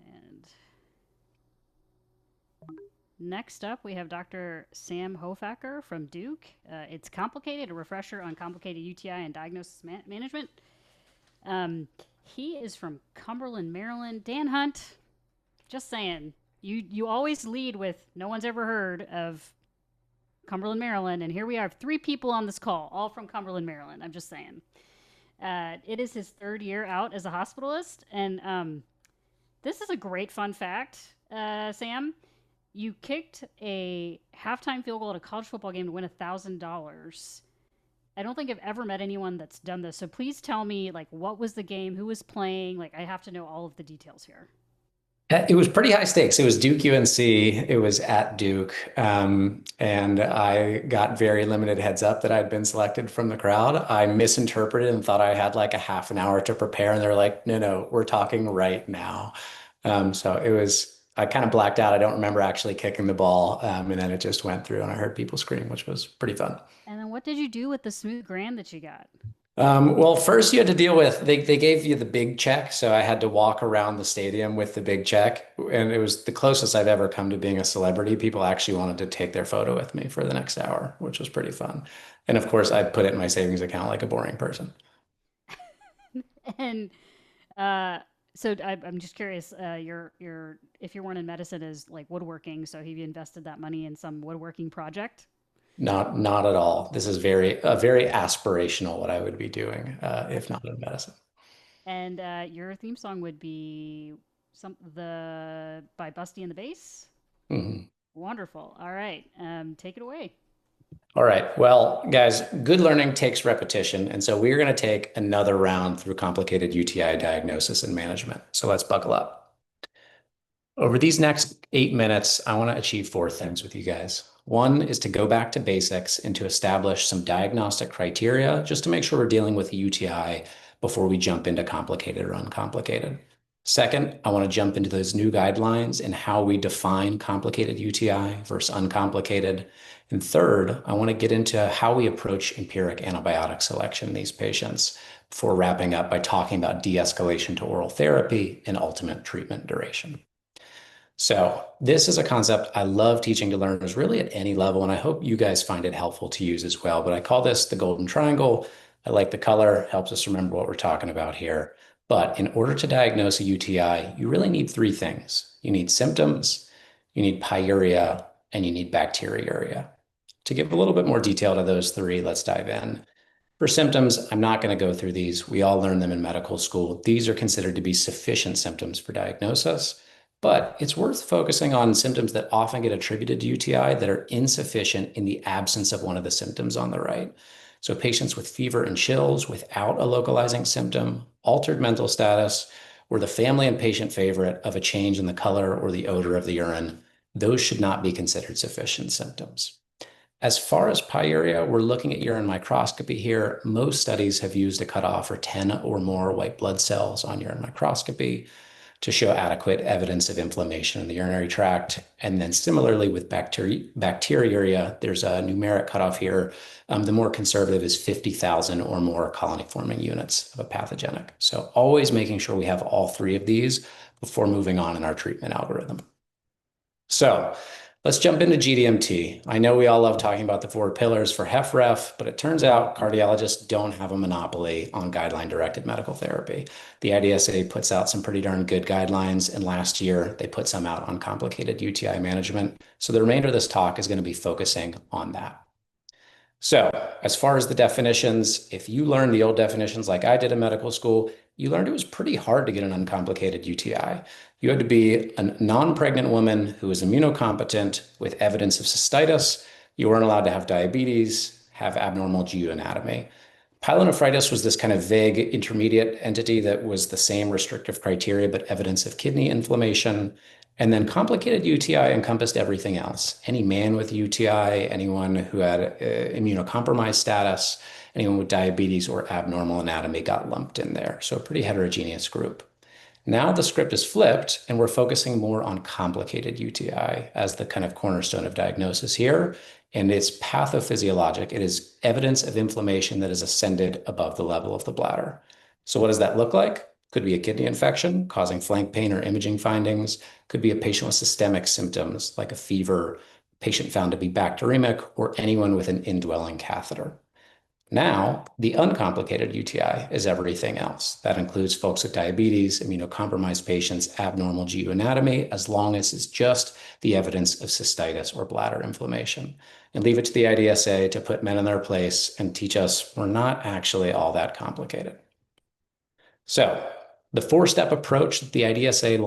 Speaker 1: And next up, we have Dr. Sam Hofacker from Duke. It's Complicated, a refresher on complicated UTI and diagnosis management. He is from Cumberland, Maryland. Dan Hunt, just saying, you always lead with no one's ever heard of Cumberland, Maryland, and here we are, 3 people on this call, all from Cumberland, Maryland. I'm just saying. It is his 3rd year out as a hospitalist, and this is a great fun fact, Sam. You kicked a halftime field goal at a college football game to win $1,000. I don't think I've ever met anyone that's done this. So please tell me, like, what was the game? Who was playing? Like, I have to know all of the details here.
Speaker 8: It was pretty high stakes. It was Duke UNC. It was at Duke. And I got very limited heads up that I'd been selected from the crowd. I misinterpreted and thought I had like a half an hour to prepare. And they're like, no, we're talking right now. So I kind of blacked out. I don't remember actually kicking the ball. And then it just went through and I heard people scream, which was pretty fun.
Speaker 1: And then what did you do with the smooth grand that you got?
Speaker 8: Well, first you had to deal with, they gave you the big check. So I had to walk around the stadium with the big check. And it was the closest I've ever come to being a celebrity. People actually wanted to take their photo with me for the next hour, which was pretty fun. And of course, I put it in my savings account like a boring person.
Speaker 1: And so I'm just curious, if your one in medicine is like woodworking, so have you invested that money in some woodworking project?
Speaker 8: Not at all. This is very aspirational what I would be doing if not in medicine.
Speaker 1: And your theme song would be by Busty and the Bass.
Speaker 8: Mm-hmm.
Speaker 1: Wonderful. All right, take it away.
Speaker 8: All right. Well, guys, good learning takes repetition, and so we're going to take another round through complicated UTI diagnosis and management. So let's buckle up. Over these next 8 minutes, I want to achieve 4 things with you guys. One is to go back to basics and to establish some diagnostic criteria just to make sure we're dealing with a UTI before we jump into complicated or uncomplicated. Second, I want to jump into those new guidelines and how we define complicated UTI versus uncomplicated. And third, I want to get into how we approach empiric antibiotic selection in these patients before wrapping up by talking about de-escalation to oral therapy and ultimate treatment duration. So this is a concept I love teaching to learners really at any level, and I hope you guys find it helpful to use as well. But I call this the golden triangle. I like the color, helps us remember what we're talking about here. But in order to diagnose a UTI, you really need 3 things. You need symptoms, you need pyuria, and you need bacteriuria. To give a little bit more detail to those 3, let's dive in. For symptoms, I'm not going to go through these. We all learn them in medical school. These are considered to be sufficient symptoms for diagnosis. But it's worth focusing on symptoms that often get attributed to UTI that are insufficient in the absence of one of the symptoms on the right. So patients with fever and chills without a localizing symptom, altered mental status, or the family and patient favorite of a change in the color or the odor of the urine, those should not be considered sufficient symptoms. As far as pyuria, we're looking at urine microscopy here. Most studies have used a cutoff for 10 or more white blood cells on urine microscopy to show adequate evidence of inflammation in the urinary tract. And then similarly with bacteriuria, there's a numeric cutoff here. The more conservative is 50,000 or more colony-forming units of a pathogenic. So always making sure we have all 3 of these before moving on in our treatment algorithm. So let's jump into GDMT. I know we all love talking about the 4 pillars for HFrEF, but it turns out cardiologists don't have a monopoly on guideline-directed medical therapy. The IDSA puts out some pretty darn good guidelines, and last year they put some out on complicated UTI management. So the remainder of this talk is going to be focusing on that. So as far as the definitions, if you learn the old definitions like I did in medical school, you learned it was pretty hard to get an uncomplicated UTI. You had to be a non-pregnant woman who was immunocompetent with evidence of cystitis. You weren't allowed to have diabetes, have abnormal GU anatomy. Pyelonephritis was this kind of vague intermediate entity that was the same restrictive criteria, but evidence of kidney inflammation. And then complicated UTI encompassed everything else. Any man with UTI, anyone who had immunocompromised status, anyone with diabetes or abnormal anatomy got lumped in there. So a pretty heterogeneous group. Now the script is flipped and we're focusing more on complicated UTI as the kind of cornerstone of diagnosis here. And it's pathophysiologic. It is evidence of inflammation that has ascended above the level of the bladder. So what does that look like? Could be a kidney infection causing flank pain or imaging findings. Could be a patient with systemic symptoms like a fever, patient found to be bacteremic, or anyone with an indwelling catheter. Now, the uncomplicated UTI is everything else. That includes folks with diabetes, immunocompromised patients, abnormal GU anatomy, as long as it's just the evidence of cystitis or bladder inflammation. And leave it to the IDSA to put men in their place and teach us we're not actually all that complicated. So, the four-step approach that the IDSA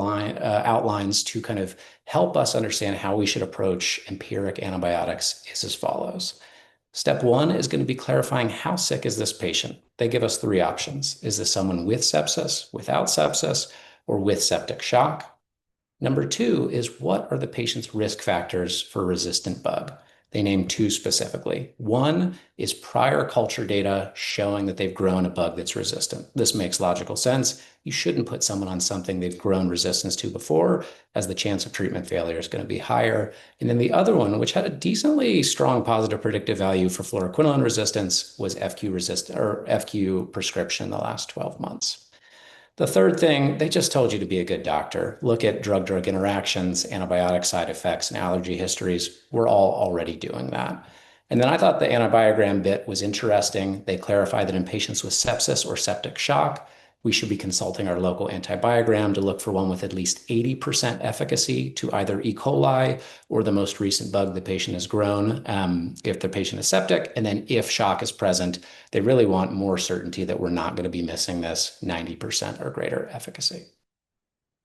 Speaker 8: outlines to kind of help us understand how we should approach empiric antibiotics is as follows. Step one is going to be clarifying how sick is this patient. They give us three options. Is this someone with sepsis, without sepsis, or with septic shock? Number two is what are the patient's risk factors for resistant bug? They name two specifically. One is prior culture data showing that they've grown a bug that's resistant. This makes logical sense. You shouldn't put someone on something they've grown resistance to before, as the chance of treatment failure is going to be higher. And then the other one, which had a decently strong positive predictive value for fluoroquinolone resistance, was FQ prescription in the last 12 months. The third thing, they just told you to be a good doctor. Look at drug-drug interactions, antibiotic side effects, and allergy histories. We're all already doing that. And then I thought the antibiogram bit was interesting. They clarified that in patients with sepsis or septic shock, we should be consulting our local antibiogram to look for one with at least 80% efficacy to either E. coli or the most recent bug the patient has grown if the patient is septic. And then if shock is present, they really want more certainty that we're not going to be missing this 90% or greater efficacy.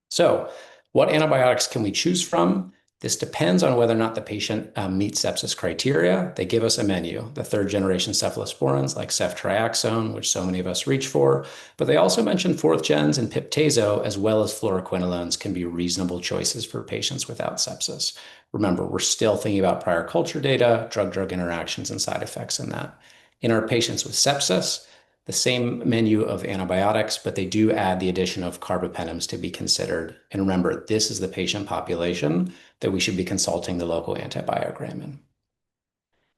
Speaker 8: So what antibiotics can we choose from? This depends on whether or not the patient meets sepsis criteria. They give us a menu, the third generation cephalosporins like ceftriaxone, which so many of us reach for, but they also mention fourth gens and piptazo, as well as fluoroquinolones can be reasonable choices for patients without sepsis. Remember, we're still thinking about prior culture data, drug-drug interactions, and side effects in that. In our patients with sepsis, the same menu of antibiotics, but they do add the addition of carbapenems to be considered. And remember, this is the patient population that we should be consulting the local antibiogram in.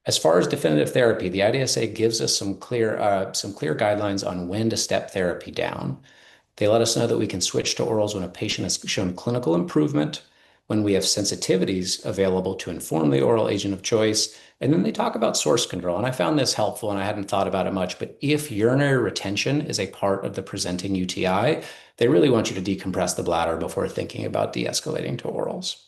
Speaker 8: As far as definitive therapy, the IDSA gives us some clear guidelines on when to step therapy down. They let us know that we can switch to orals when a patient has shown clinical improvement, when we have sensitivities available to inform the oral agent of choice. And then they talk about source control. And I found this helpful and I hadn't thought about it much, but if urinary retention is a part of the presenting UTI, they really want you to decompress the bladder before thinking about de-escalating to orals.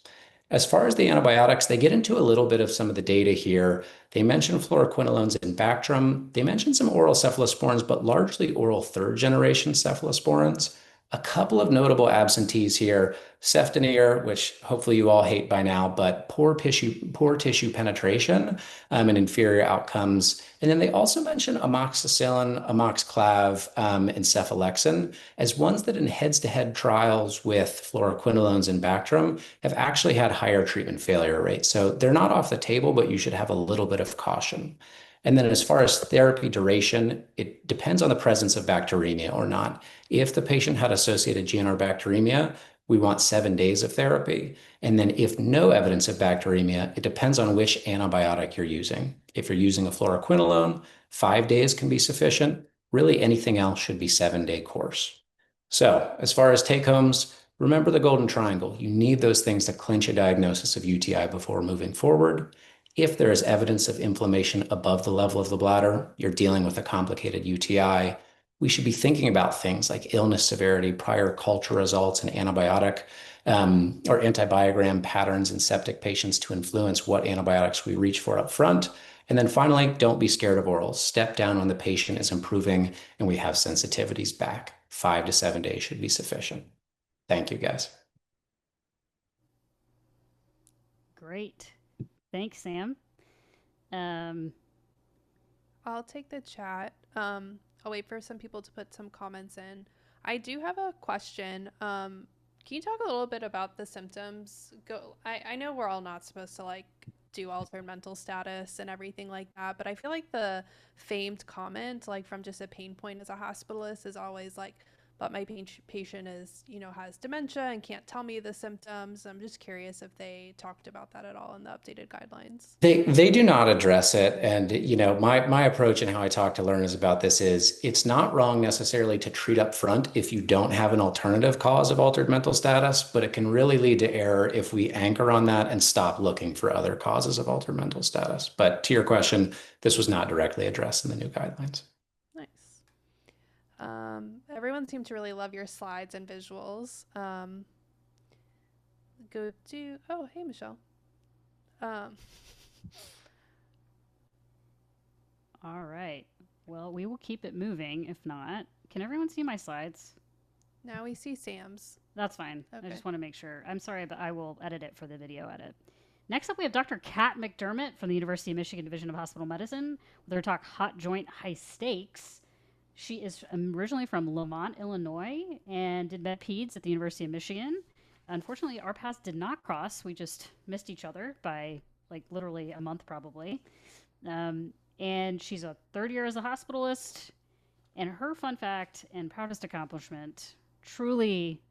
Speaker 8: As far as the antibiotics, they get into a little bit of some of the data here. They mention fluoroquinolones and Bactrim. They mention some oral cephalosporins, but largely oral third generation cephalosporins. A couple of notable absentees here, ceftonir, which hopefully you all hate by now, but poor tissue penetration and inferior outcomes. And then they also mention amoxicillin, amoxiclav, and cephalexin as ones that in head-to-head trials with fluoroquinolones and Bactrim have actually had higher treatment failure rates. So they're not off the table, but you should have a little bit of caution. And then as far as therapy duration, it depends on the presence of bacteremia or not. If the patient had associated GNR bacteremia, we want 7 days of therapy. And then if no evidence of bacteremia, it depends on which antibiotic you're using. If you're using a fluoroquinolone, 5 days can be sufficient. Really anything else should be 7-day course. So as far as take homes, remember the golden triangle. You need those things to clinch a diagnosis of UTI before moving forward. If there is evidence of inflammation above the level of the bladder, you're dealing with a complicated UTI. We should be thinking about things like illness severity, prior culture results, and antibiotic or antibiogram patterns in septic patients to influence what antibiotics we reach for up front. And then finally, don't be scared of orals. Step down when the patient is improving and we have sensitivities back. 5 to 7 days should be sufficient. Thank you, guys.
Speaker 1: Great. Thanks, Sam.
Speaker 2: I'll take the chat. I'll wait for some people to put some comments in. I do have a question. Can you talk a little bit about the symptoms? I know we're all not supposed to like do altered mental status and everything like that, but I feel like the famed comment, like from just a pain point as a hospitalist, is always like, but my patient is, has dementia and can't tell me the symptoms. I'm just curious if they talked about that at all in the updated guidelines.
Speaker 8: They do not address it. And, my approach and how I talk to learners about this is it's not wrong necessarily to treat up front if you don't have an alternative cause of altered mental status, but it can really lead to error if we anchor on that and stop looking for other causes of altered mental status. But to your question, this was not directly addressed in the new guidelines.
Speaker 2: Nice. Everyone seemed to really love your slides and visuals. Oh, hey, Michelle.
Speaker 1: All right. Well, we will keep it moving. If not, can everyone see my slides?
Speaker 2: Now we see Sam's.
Speaker 1: That's fine.
Speaker 2: Okay.
Speaker 1: I just want to make sure. I'm sorry, but I will edit it for the video edit. Next up, we have Dr. Kat McDermott from the University of Michigan Division of Hospital Medicine with her talk, Hot Joint High Stakes. She is originally from Lamont, Illinois, and did med peds at the University of Michigan. Unfortunately, our paths did not cross. We just missed each other by like literally a month probably. And she's a third year as a hospitalist. And her fun fact and proudest accomplishment truly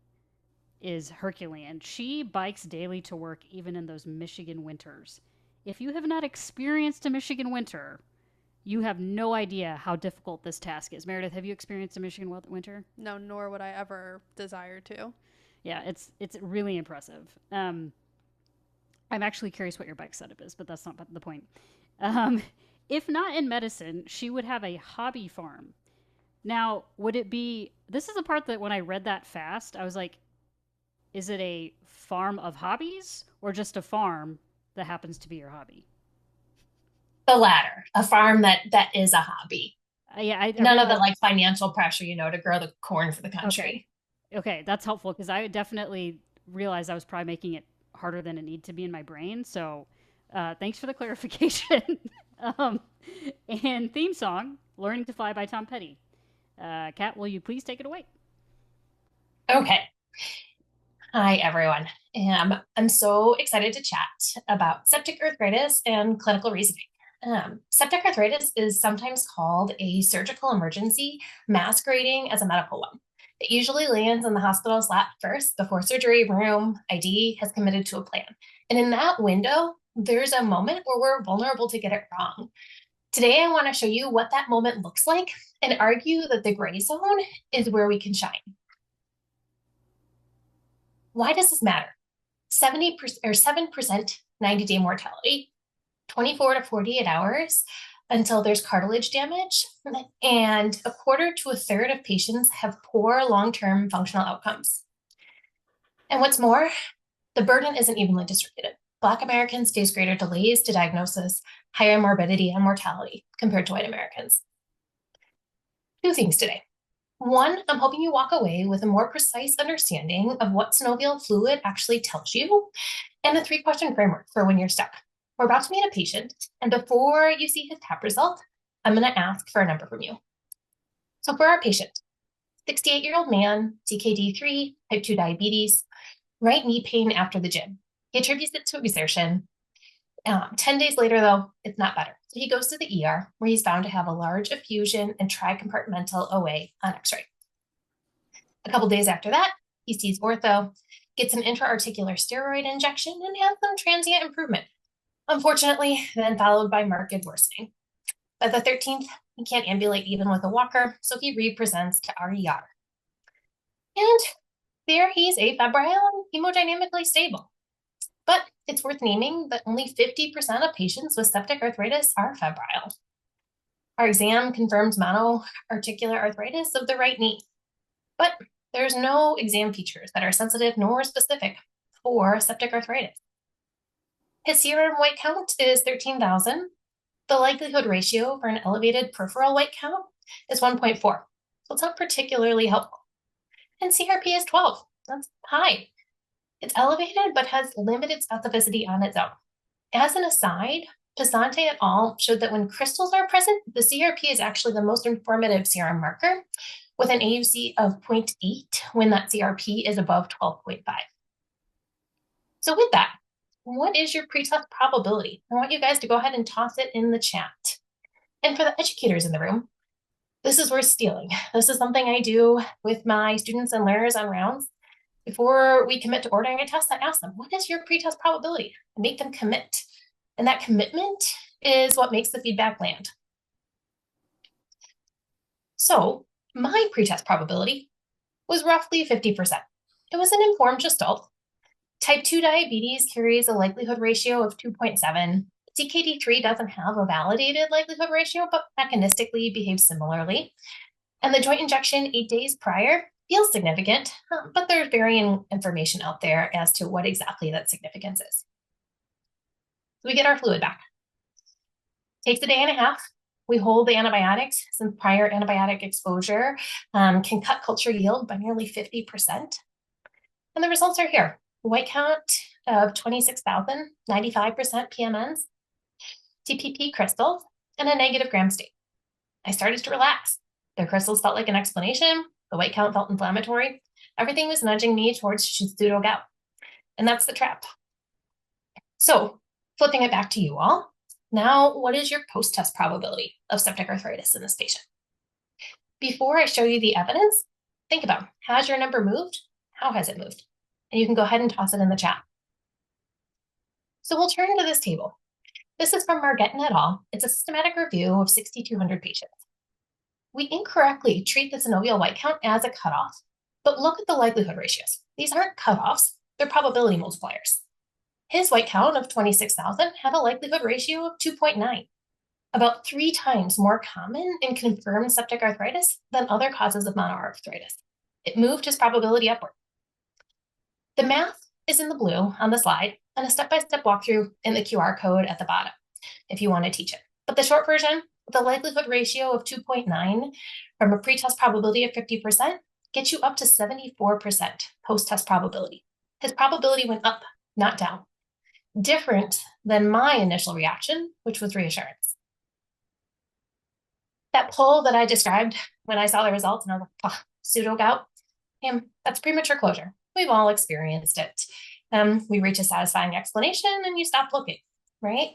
Speaker 1: is Herculean. She bikes daily to work even in those Michigan winters. If you have not experienced a Michigan winter, you have no idea how difficult this task is. Meredith, have you experienced a Michigan winter?
Speaker 2: No, nor would I ever desire to.
Speaker 1: Yeah, it's really impressive. I'm actually curious what your bike setup is, but that's not the point. If not in medicine, she would have a hobby farm. Now, would it be... This is the part that when I read that fast, I was like, is it a farm of hobbies or just a farm that happens to be your hobby?
Speaker 9: The latter, a farm that is a hobby. None of the like financial pressure, to grow the corn for the country.
Speaker 1: Okay, that's helpful because I definitely realized I was probably making it harder than it needed to be in my brain. So thanks for the clarification. And theme song, Learning to Fly by Tom Petty. Kat, will you please take it away?
Speaker 9: Okay. Hi, everyone. I'm so excited to chat about septic arthritis and clinical reasoning. Septic arthritis is sometimes called a surgical emergency masquerading as a medical one. It usually lands in the hospital's lap first before surgery room ID has committed to a plan. And in that window, there's a moment where we're vulnerable to get it wrong. Today, I want to show you what that moment looks like and argue that the gray zone is where we can shine. Why does this matter? 7% 90-day mortality, 24 to 48 hours until there's cartilage damage, and a quarter to a third of patients have poor long-term functional outcomes. And what's more, the burden isn't evenly distributed. Black Americans face greater delays to diagnosis, higher morbidity and mortality compared to white Americans. Two things today. One, I'm hoping you walk away with a more precise understanding of what synovial fluid actually tells you, and a 3-question framework for when you're stuck. We're about to meet a patient, and before you see his TAP result, I'm going to ask for a number from you. So for our patient, 68-year-old man, CKD3, type 2 diabetes, right knee pain after the gym. He attributes it to exertion. 10 days later, though, it's not better. So he goes to the ER, where he's found to have a large effusion and tricompartmental OA on X-ray. A couple days after that, he sees ortho, gets an intra-articular steroid injection, and has some transient improvement. Unfortunately, then followed by marked worsening. By the 13th, he can't ambulate even with a walker, so he re-presents to our ER. And there he's afebrile and hemodynamically stable. But it's worth naming that only 50% of patients with septic arthritis are febrile. Our exam confirms monoarticular arthritis of the right knee, but there's no exam features that are sensitive nor specific for septic arthritis. His serum white count is 13,000. The likelihood ratio for an elevated peripheral white count is 1.4, so it's not particularly helpful. And CRP is 12, that's high. It's elevated, but has limited specificity on its own. As an aside, Pisante et al. Showed that when crystals are present, the CRP is actually the most informative serum marker, with an AUC of 0.8 when that CRP is above 12.5. So with that, what is your pretest probability? I want you guys to go ahead and toss it in the chat. And for the educators in the room, This is worth stealing. This is something I do with my students and learners on rounds. Before we commit to ordering a test, I ask them, what is your pretest probability? And make them commit. And that commitment is what makes the feedback land. So my pretest probability was roughly 50%. It was an informed gestalt. Type 2 diabetes carries a likelihood ratio of 2.7. CKD3 doesn't have a validated likelihood ratio, but mechanistically behaves similarly. And the joint injection 8 days prior feels significant, but there's varying information out there as to what exactly that significance is. So we get our fluid back. Takes a day and a half. We hold the antibiotics since prior antibiotic exposure can cut culture yield by nearly 50%. And the results are here. White count of 26,000, 95% PMNs, TPP crystals, and a negative gram state. I started to relax. The crystals felt like an explanation. The white count felt inflammatory. Everything was nudging me towards pseudo-gout. And that's the trap. So flipping it back to you all. Now, what is your post-test probability of septic arthritis in this patient? Before I show you the evidence, think about, has your number moved? How has it moved? And you can go ahead and toss it in the chat. So we'll turn to this table. This is from Margetton et al. It's a systematic review of 6,200 patients. We incorrectly treat the synovial white count as a cutoff, but look at the likelihood ratios. These aren't cutoffs, they're probability multipliers. His white count of 26,000 had a likelihood ratio of 2.9, about 3 times more common in confirmed septic arthritis than other causes of monoarthritis. It moved his probability upward. The math is in the blue on the slide and a step-by-step walkthrough in the QR code at the bottom if you want to teach it. But the short version, with a likelihood ratio of 2.9 from a pretest probability of 50%, gets you up to 74% post-test probability. His probability went up, not down. Different than my initial reaction, which was reassurance. That pull that I described when I saw the results and I was like, oh, pseudo-gout, that's premature closure. We've all experienced it. We reach a satisfying explanation and you stop looking, right?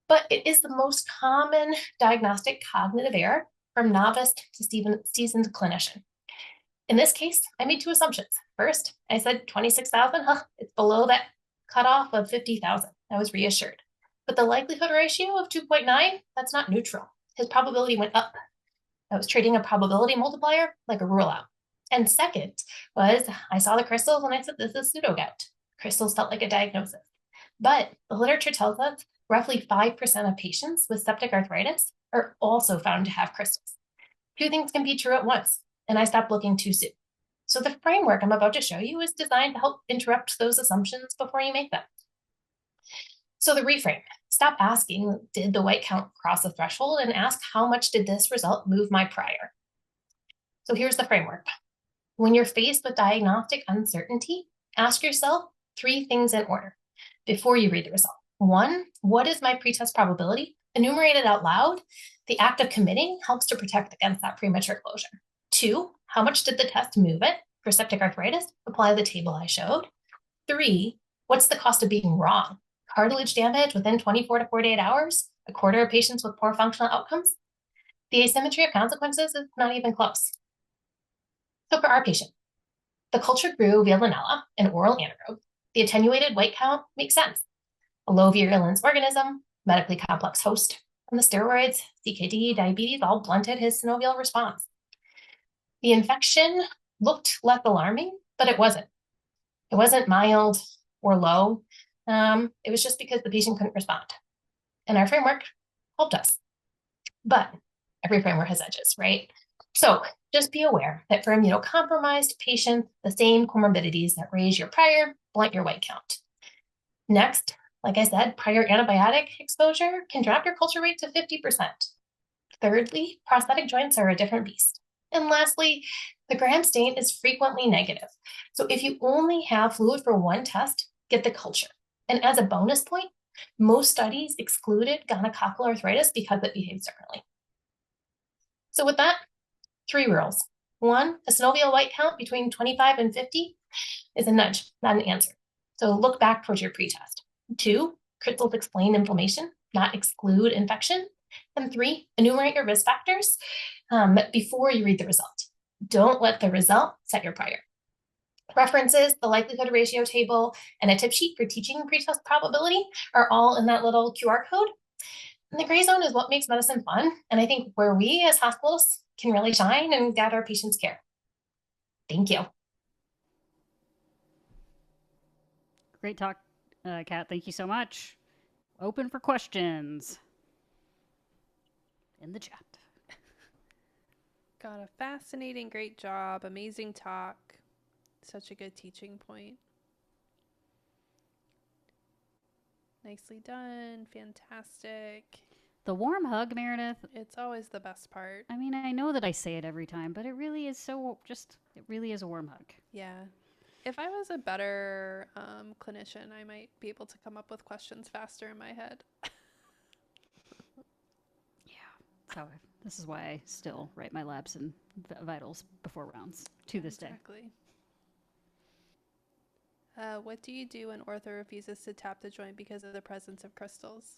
Speaker 9: But it is the most common diagnostic cognitive error from novice to seasoned clinician. In this case, I made 2 assumptions. First, I said 26,000, it's below that cutoff of 50,000. I was reassured. But the likelihood ratio of 2.9, that's not neutral. His probability went up. I was treating a probability multiplier like a rule out. And second was I saw the crystals and I said, this is pseudo-gout. Crystals felt like a diagnosis. But the literature tells us roughly 5% of patients with septic arthritis are also found to have crystals. 2 things can be true at once, and I stopped looking too soon. So the framework I'm about to show you is designed to help interrupt those assumptions before you make them. So the reframe, stop asking, did the white count cross the threshold, and ask how much did this result move my prior? So here's the framework. When you're faced with diagnostic uncertainty, ask yourself 3 things in order before you read the result. 1, what is my pretest probability? Enumerate it out loud. The act of committing helps to protect against that premature closure. 2, how much did the test move it? For septic arthritis, apply the table I showed. 3, what's the cost of being wrong? Cartilage damage within 24 to 48 hours? A quarter of patients with poor functional outcomes? The asymmetry of consequences is not even close. So for our patient, the culture grew Veillonella, an oral anaerobe. The attenuated white count makes sense. A low virulence organism, medically complex host, and the steroids, CKD, diabetes all blunted his synovial response. The infection looked less alarming, but it wasn't. It wasn't mild or low. It was just because the patient couldn't respond. And our framework helped us. But every framework has edges, right? So just be aware that for immunocompromised patients, the same comorbidities that raise your prior blunt your white count. Next, like I said, prior antibiotic exposure can drop your culture rate to 50%. Thirdly, prosthetic joints are a different beast. And lastly, the gram stain is frequently negative. So if you only have fluid for 1 test, get the culture. And as a bonus point, most studies excluded gonococcal arthritis because it behaves differently. So with that, 3 rules. 1, a synovial white count between 25 and 50 is a nudge, not an answer. So look back towards your pretest. 2, crystals explain inflammation, not exclude infection. And 3, enumerate your risk factors before you read the result. Don't let the result set your prior. References, the likelihood ratio table, and a tip sheet for teaching pretest probability are all in that little QR code. And the gray zone is what makes medicine fun, and I think where we as hospitals can really shine and guide our patients' care. Thank you.
Speaker 1: Great talk, Kat. Thank you so much. Open for questions in the chat.
Speaker 2: Got a fascinating, great job, amazing talk. Such a good teaching point. Nicely done, fantastic.
Speaker 1: The warm hug, Meredith.
Speaker 2: It's always the best part.
Speaker 1: I mean, I know that I say it every time, but it really is it really is a warm hug.
Speaker 2: Yeah. If I was a better clinician, I might be able to come up with questions faster in my head.
Speaker 1: So this is why I still write my labs and vitals before rounds to this day.
Speaker 2: Exactly. What do you do when ortho refuses to tap the joint because of the presence of crystals?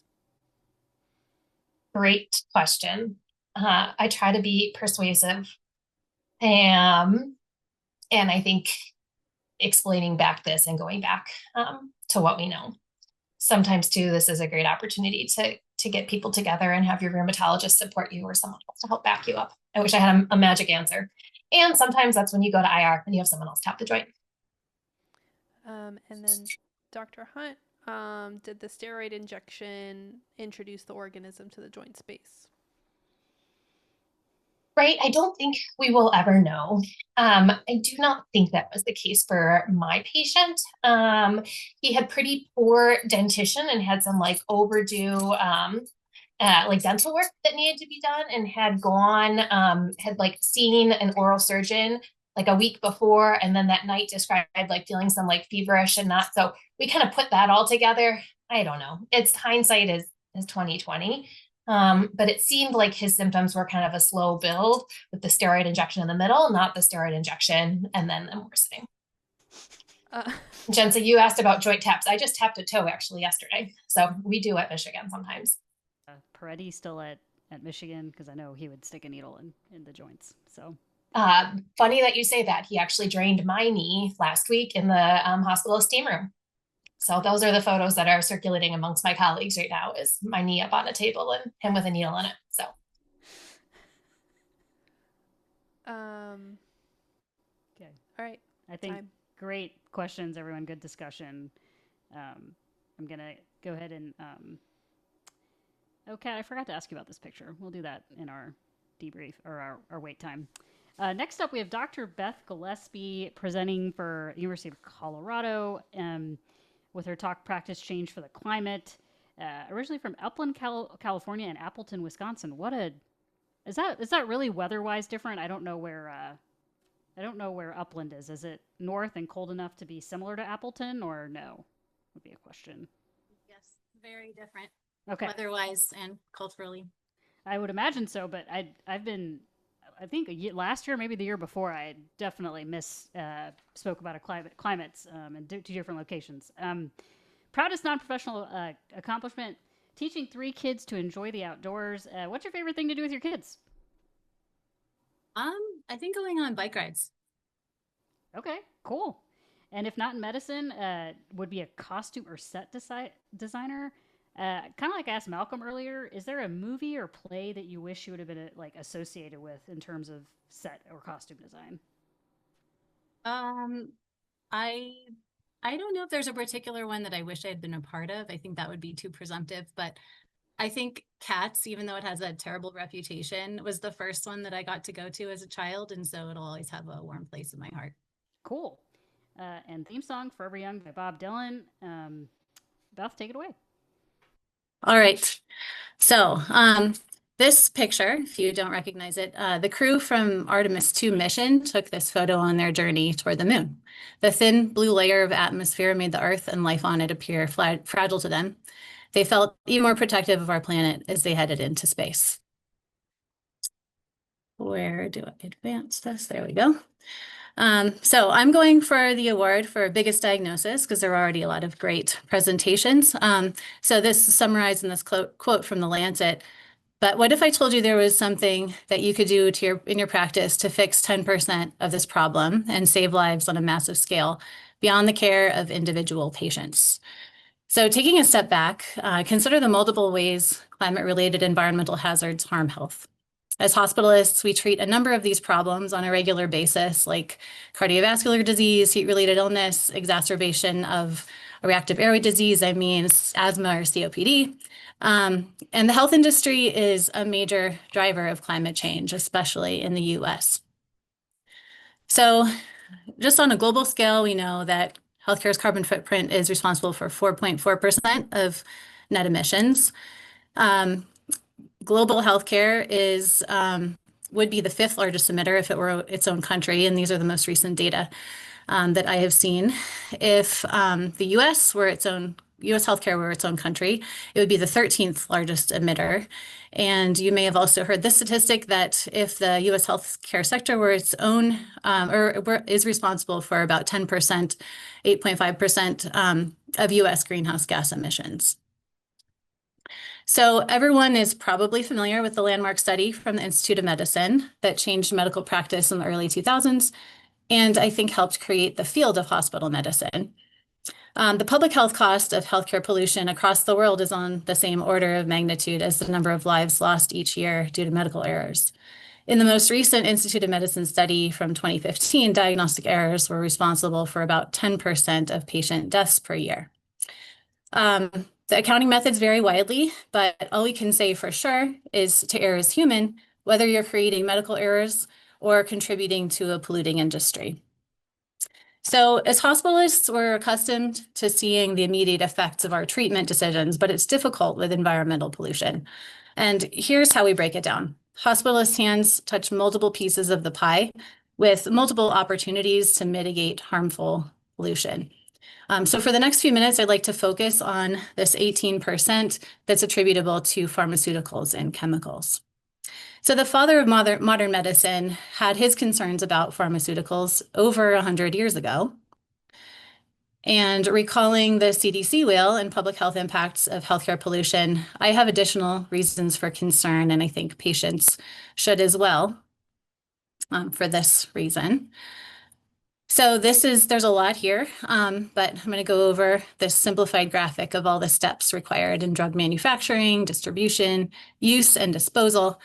Speaker 9: Great question. I try to be persuasive. And I think explaining back this and going back to what we know. Sometimes too, this is a great opportunity to get people together and have your rheumatologist support you or someone else to help back you up. I wish I had a magic answer. And sometimes that's when you go to IR and you have someone else tap the joint.
Speaker 2: And then Dr. Hunt, did the steroid injection introduce the organism to the joint space?
Speaker 9: Right. I don't think we will ever know. I do not think that was the case for my patient. He had pretty poor dentition and had some like overdue like dental work that needed to be done, and had gone, had like seen an oral surgeon like a week before, and then that night described like feeling some like feverish and not. So we kind of put that all together. I don't know. It's hindsight is 2020. But it seemed like his symptoms were kind of a slow build with the steroid injection in the middle, not the steroid injection and then them worsening. Jen, so you asked about joint taps. I just tapped a toe actually yesterday. So we do at Michigan sometimes.
Speaker 1: Peretti still at Michigan, because I know he would stick a needle in the joints. So
Speaker 9: funny that you say that. He actually drained my knee last week in the hospital steam room. So those are the photos that are circulating amongst my colleagues right now, is my knee up on a table and him with a needle in it. So.
Speaker 2: Okay. All right.
Speaker 1: I think great questions, everyone. Good discussion. I'm going to go ahead and, okay, I forgot to ask you about this picture. We'll do that in our debrief or our wait time. Next up, we have Dr. Beth Gillespie presenting for University of Colorado with her talk, Practice Change for the Climate, originally from Upland, California and Appleton, Wisconsin. Is that really weather-wise different? I don't know where Upland is. Is it north and cold enough to be similar to Appleton, or no? Would be a question.
Speaker 10: Yes, very different.
Speaker 1: Okay.
Speaker 10: Weather-wise and culturally.
Speaker 1: I would imagine so, but I think last year, maybe the year before, I definitely spoke about climates in two different locations. Proudest non-professional accomplishment, teaching 3 kids to enjoy the outdoors. What's your favorite thing to do with your kids?
Speaker 10: I think going on bike rides.
Speaker 1: Okay, cool. And if not in medicine, would be a costume or set designer. Kind of like I asked Malcolm earlier, is there a movie or play that you wish you would have been like associated with in terms of set or costume design?
Speaker 10: I don't know if there's a particular one that I wish I had been a part of. I think that would be too presumptive, but I think Cats, even though it has a terrible reputation, was the first one that I got to go to as a child, and so it'll always have a warm place in my heart.
Speaker 1: Cool. And theme song, Forever Young by Bob Dylan. Beth, take it away.
Speaker 10: All right. So this picture, if you don't recognize it, the crew from Artemis 2 mission took this photo on their journey toward the moon. The thin blue layer of atmosphere made the Earth and life on it appear fragile to them. They felt even more protective of our planet as they headed into space. Where do I advance this? There we go. So I'm going for the award for biggest diagnosis because there are already a lot of great presentations. So this is summarized in this quote from The Lancet. But what if I told you there was something that you could do in your practice to fix 10% of this problem and save lives on a massive scale beyond the care of individual patients? So taking a step back, consider the multiple ways climate-related environmental hazards harm health. As hospitalists, we treat a number of these problems on a regular basis, like cardiovascular disease, heat-related illness, exacerbation of a reactive airway disease, asthma or COPD. And the health industry is a major driver of climate change, especially in the US. So just on a global scale, we know that healthcare's carbon footprint is responsible for 4.4% of net emissions. Global healthcare would be the 5th largest emitter if it were its own country, and these are the most recent data that I have seen. If the US healthcare were its own country, it would be the 13th largest emitter. And you may have also heard this statistic that if the US healthcare sector were its own, is responsible for about 10%, 8.5% of US greenhouse gas emissions. So everyone is probably familiar with the landmark study from the Institute of Medicine that changed medical practice in the early 2000s, and I think helped create the field of hospital medicine. The public health cost of healthcare pollution across the world is on the same order of magnitude as the number of lives lost each year due to medical errors. In the most recent Institute of Medicine study from 2015, diagnostic errors were responsible for about 10% of patient deaths per year. The accounting methods vary widely, but all we can say for sure is to err is human, whether you're creating medical errors or contributing to a polluting industry. So as hospitalists, we're accustomed to seeing the immediate effects of our treatment decisions, but it's difficult with environmental pollution. And here's how we break it down. Hospitalists' hands touch multiple pieces of the pie with multiple opportunities to mitigate harmful pollution. So for the next few minutes, I'd like to focus on this 18% that's attributable to pharmaceuticals and chemicals. So the father of modern medicine had his concerns about pharmaceuticals over 100 years ago. And recalling the CDC wheel and public health impacts of healthcare pollution, I have additional reasons for concern, and I think patients should as well for this reason. So there's a lot here, but I'm going to go over this simplified graphic of all the steps required in drug manufacturing, distribution, use, and disposal,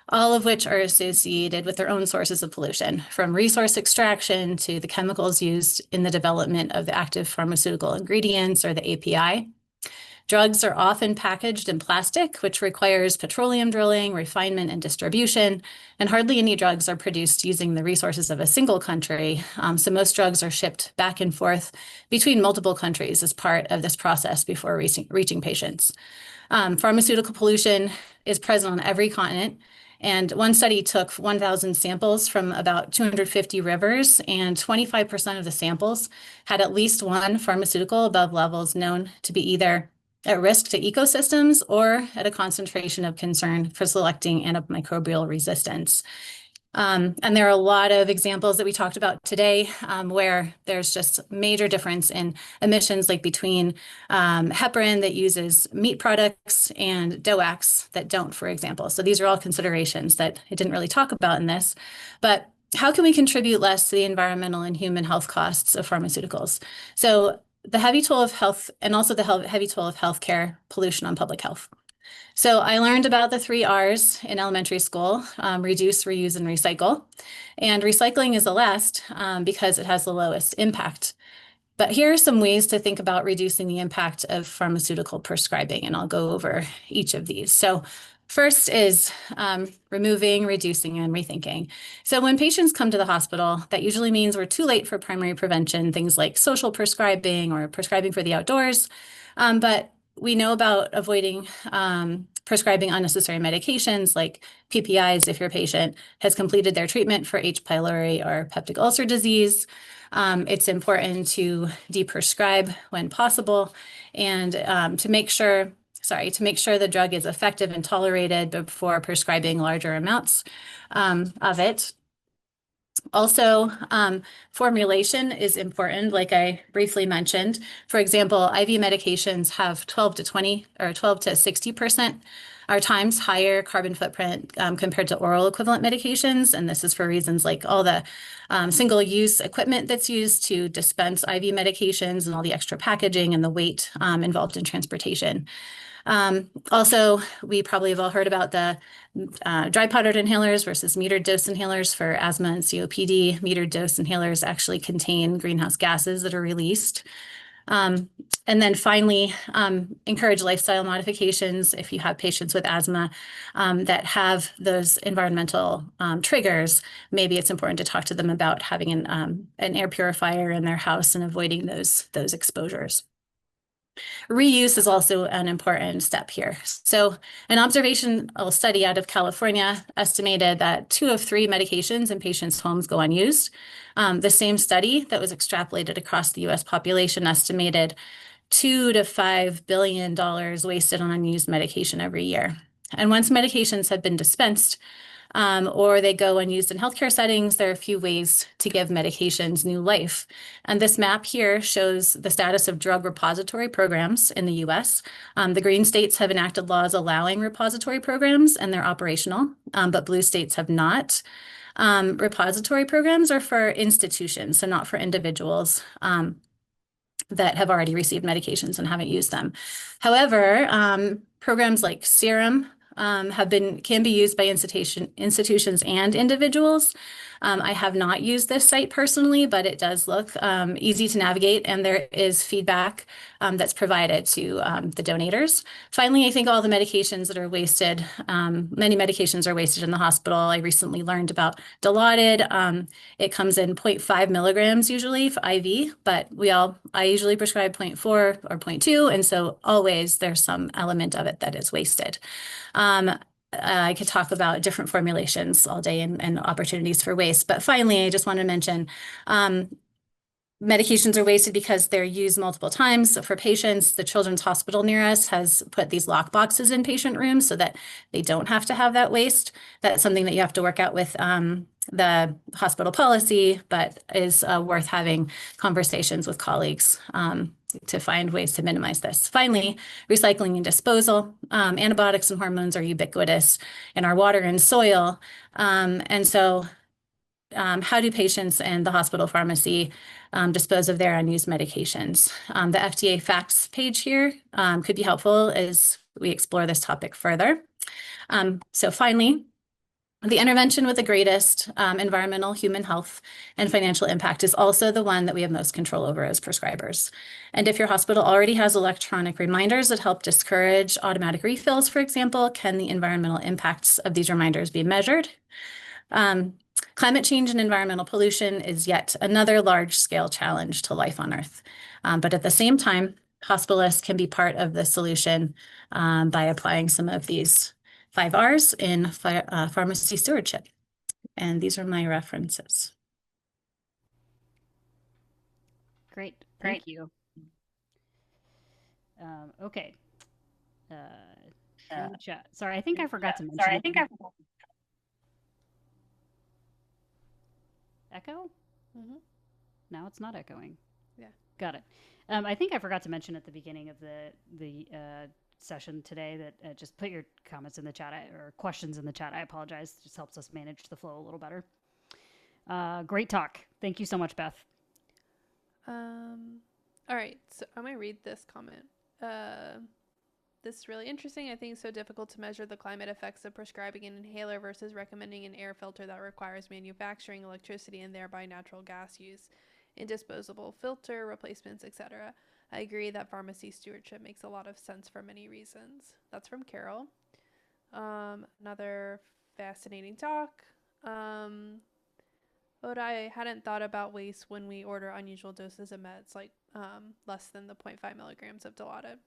Speaker 10: all of which are associated with their own sources of pollution, from resource extraction to the chemicals used in the development of the active pharmaceutical ingredients or the API. Drugs are often packaged in plastic, which requires petroleum drilling, refinement, and distribution, and hardly any drugs are produced using the resources of a single country. So most drugs are shipped back and forth between multiple countries as part of this process before reaching patients. Pharmaceutical pollution is present on every continent, and one study took 1,000 samples from about 250 rivers, and 25% of the samples had at least one pharmaceutical above levels known to be either at risk to ecosystems or at a concentration of concern for selecting antimicrobial resistance. And there are a lot of examples that we talked about today where there's just major difference in emissions, like between heparin that uses meat products and DOACs that don't, for example. So these are all considerations that I didn't really talk about in this, but how can we contribute less to the environmental and human health costs of pharmaceuticals? So the heavy toll of health and also the heavy toll of healthcare pollution on public health. So I learned about the 3 R's in elementary school, reduce, reuse, and recycle. And recycling is the last because it has the lowest impact. But here are some ways to think about reducing the impact of pharmaceutical prescribing, and I'll go over each of these. So first is removing, reducing, and rethinking. So when patients come to the hospital, that usually means we're too late for primary prevention, things like social prescribing or prescribing for the outdoors. But we know about avoiding prescribing unnecessary medications like PPIs if your patient has completed their treatment for H. pylori or peptic ulcer disease. It's important to deprescribe when possible and to make sure the drug is effective and tolerated before prescribing larger amounts of it. Also, formulation is important, like I briefly mentioned. For example, IV medications have 12 to 60% are times higher carbon footprint compared to oral equivalent medications. And this is for reasons like all the single-use equipment that's used to dispense IV medications and all the extra packaging and the weight involved in transportation. Also, we probably have all heard about the dry powdered inhalers versus metered dose inhalers for asthma and COPD. Metered dose inhalers actually contain greenhouse gases that are released. And then finally, encourage lifestyle modifications if you have patients with asthma that have those environmental triggers. Maybe it's important to talk to them about having an air purifier in their house and avoiding those exposures. Reuse is also an important step here. So an observational study out of California estimated that 2 of 3 medications in patients' homes go unused. The same study that was extrapolated across the US population estimated $2 to $5 billion wasted on unused medication every year. And once medications have been dispensed, or they go unused in healthcare settings, there are a few ways to give medications new life. And this map here shows the status of drug repository programs in the US. The green states have enacted laws allowing repository programs, and they're operational, but blue states have not. Repository programs are for institutions, so not for individuals that have already received medications and haven't used them. However, programs like Serum can be used by institutions and individuals. I have not used this site personally, but it does look easy to navigate, and there is feedback that's provided to the donators. Finally, I think all the medications that are wasted, many medications are wasted in the hospital. I recently learned about Dilaudid. It comes in 0.5 milligrams usually for IV, but I usually prescribe 0.4 or 0.2, and so always there's some element of it that is wasted. I could talk about different formulations all day and opportunities for waste. But finally, I just want to mention medications are wasted because they're used multiple times. So for patients, the Children's Hospital near us has put these lock boxes in patient rooms so that they don't have to have that waste. That's something that you have to work out with the hospital policy, but is worth having conversations with colleagues to find ways to minimize this. Finally, recycling and disposal. Antibiotics and hormones are ubiquitous in our water and soil. And so how do patients and the hospital pharmacy dispose of their unused medications? The FDA facts page here could be helpful as we explore this topic further. So finally, the intervention with the greatest environmental, human health, and financial impact is also the one that we have most control over as prescribers. And if your hospital already has electronic reminders that help discourage automatic refills, for example, can the environmental impacts of these reminders be measured? Climate change and environmental pollution is yet another large-scale challenge to life on Earth. But at the same time, hospitalists can be part of the solution by applying some of these 5 R's in pharmacy stewardship. And these are my references.
Speaker 1: Great. Thank you. Okay. In the chat. Sorry, I think I forgot to mention. Echo?
Speaker 2: Mm-hmm.
Speaker 1: Now it's not echoing.
Speaker 2: Yeah.
Speaker 1: Got it. I think I forgot to mention at the beginning of the session today that just put your comments in the chat or questions in the chat. I apologize. It just helps us manage the flow a little better. Great talk. Thank you so much, Beth.
Speaker 2: All right. So I'm going to read this comment. This is really interesting. I think it's so difficult to measure the climate effects of prescribing an inhaler versus recommending an air filter that requires manufacturing, electricity, and thereby natural gas use in disposable filter replacements, etc. I agree that pharmacy stewardship makes a lot of sense for many reasons. That's from Carol. Another fascinating talk. But I hadn't thought about waste when we order unusual doses of meds, like less than the 0.5 milligrams of Dilaudid.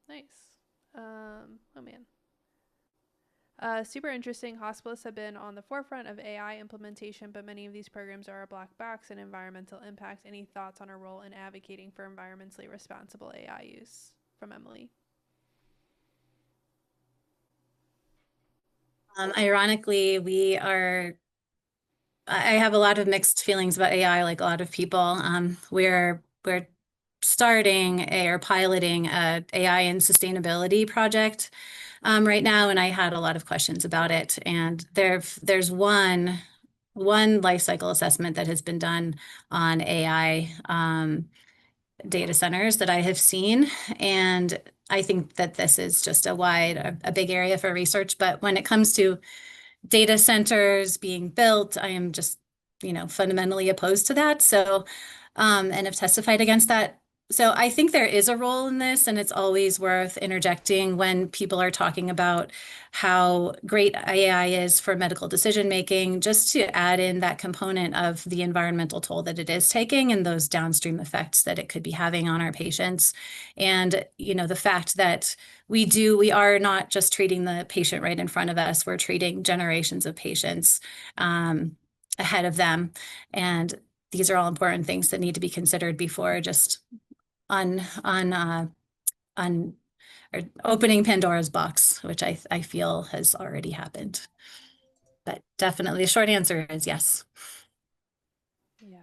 Speaker 2: Nice. Oh man. Super interesting. Hospitalists have been on the forefront of AI implementation, but many of these programs are a black box in environmental impact. Any thoughts on our role in advocating for environmentally responsible AI use? From Emily.
Speaker 10: Ironically, I have a lot of mixed feelings about AI, like a lot of people. We're starting or piloting a AI and sustainability project right now, and I had a lot of questions about it. And there's one life cycle assessment that has been done on AI data centers that I have seen, and I think that this is just a big area for research. But when it comes to data centers being built, I am just, fundamentally opposed to that. So, and have testified against that. So I think there is a role in this, and it's always worth interjecting when people are talking about how great AI is for medical decision making, just to add in that component of the environmental toll that it is taking and those downstream effects that it could be having on our patients. And, the fact that we are not just treating the patient right in front of us, we're treating generations of patients ahead of them. And these are all important things that need to be considered before just on or opening Pandora's box, which I feel has already happened. But definitely the short answer is yes.
Speaker 2: Yeah,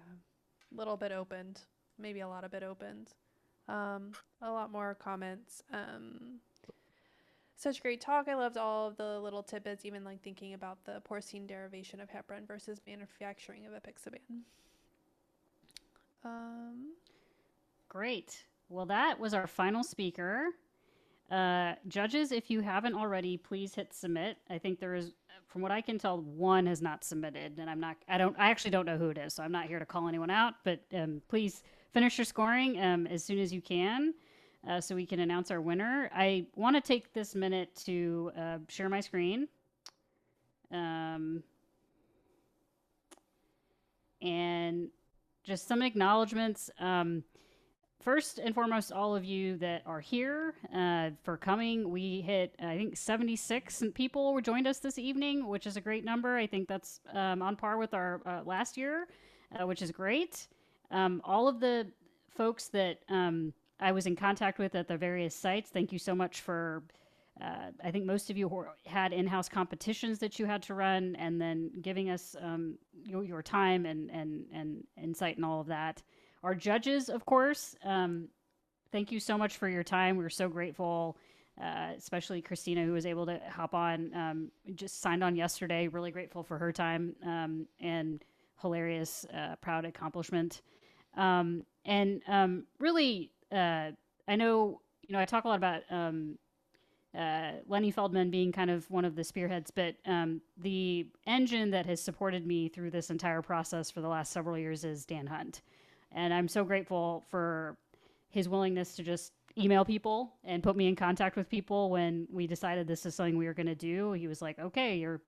Speaker 2: a little bit opened, maybe a lot of bit opened. A lot more comments. Such great talk. I loved all of the little tidbits, even like thinking about the porcine derivation of heparin versus manufacturing of apixaban.
Speaker 1: Great. Well, that was our final speaker. Judges, if you haven't already, please hit submit. I think there is, from what I can tell, one has not submitted, and I actually don't know who it is, so I'm not here to call anyone out, but please finish your scoring as soon as you can, so we can announce our winner. I want to take this minute to share my screen. And just some acknowledgements. First and foremost, all of you that are here for coming. We hit, I think, 76 people joined us this evening, which is a great number. I think that's on par with our last year, which is great. All of the folks that I was in contact with at the various sites, thank you so much for, I think most of you had in-house competitions that you had to run, and then giving us your time and insight and all of that. Our judges, of course, thank you so much for your time. We're so grateful, especially Christina, who was able to hop on, just signed on yesterday. Really grateful for her time and hilarious, proud accomplishment. Really, I know, I talk a lot about Lenny Feldman being kind of one of the spearheads, but the engine that has supported me through this entire process for the last several years is Dan Hunt. And I'm so grateful for his willingness to just email people and put me in contact with people when we decided this is something we were going to do. He was like, okay, you're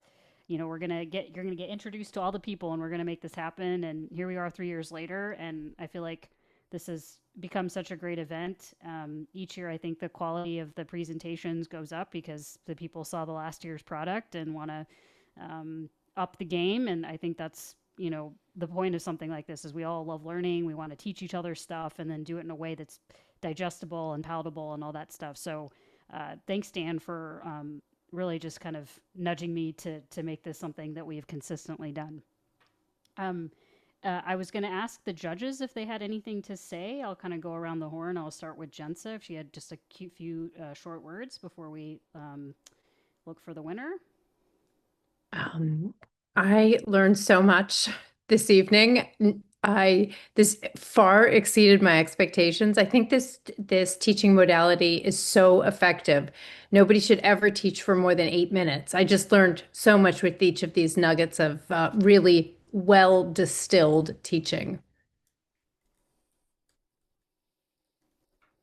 Speaker 1: going to get introduced to all the people, and we're going to make this happen. And here we are 3 years later. And I feel like this has become such a great event. Each year, I think the quality of the presentations goes up because the people saw the last year's product and want to up the game. And I think that's, the point of something like this is we all love learning. We want to teach each other stuff and then do it in a way that's digestible and palatable and all that stuff. So thanks, Dan, for really just kind of nudging me to make this something that we've consistently done. I was going to ask the judges if they had anything to say. I'll kind of go around the horn. I'll start with Jensa if she had just a few short words before we look for the winner.
Speaker 3: I learned so much this evening. This far exceeded my expectations. I think this teaching modality is so effective. Nobody should ever teach for more than 8 minutes. I just learned so much with each of these nuggets of really well distilled teaching.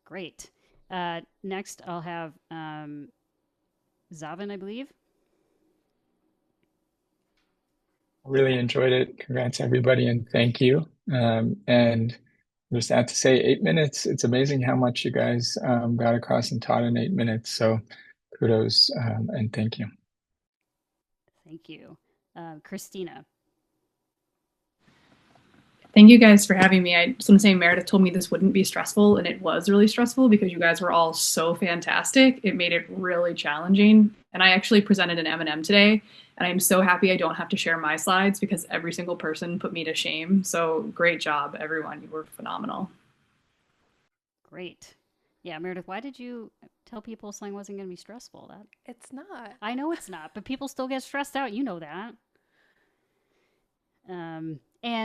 Speaker 1: Great. Next, I'll have Zavin, I believe.
Speaker 11: Really enjoyed it. Congrats, everybody, and thank you. And just have to say, 8 minutes, it's amazing how much you guys got across and taught in 8 minutes. So kudos and thank you.
Speaker 1: Thank you. Christina.
Speaker 12: Thank you guys for having me. I just want to say Meredith told me this wouldn't be stressful, and it was really stressful because you guys were all so fantastic. It made it really challenging. And I actually presented an M&M today, and I'm so happy I don't have to share my slides because every single person put me to shame. So great job, everyone. You were phenomenal.
Speaker 1: Great. Yeah, Meredith, why did you tell people slang wasn't going to be stressful?
Speaker 2: It's not.
Speaker 1: I know it's not, but people still get stressed out. You know that. And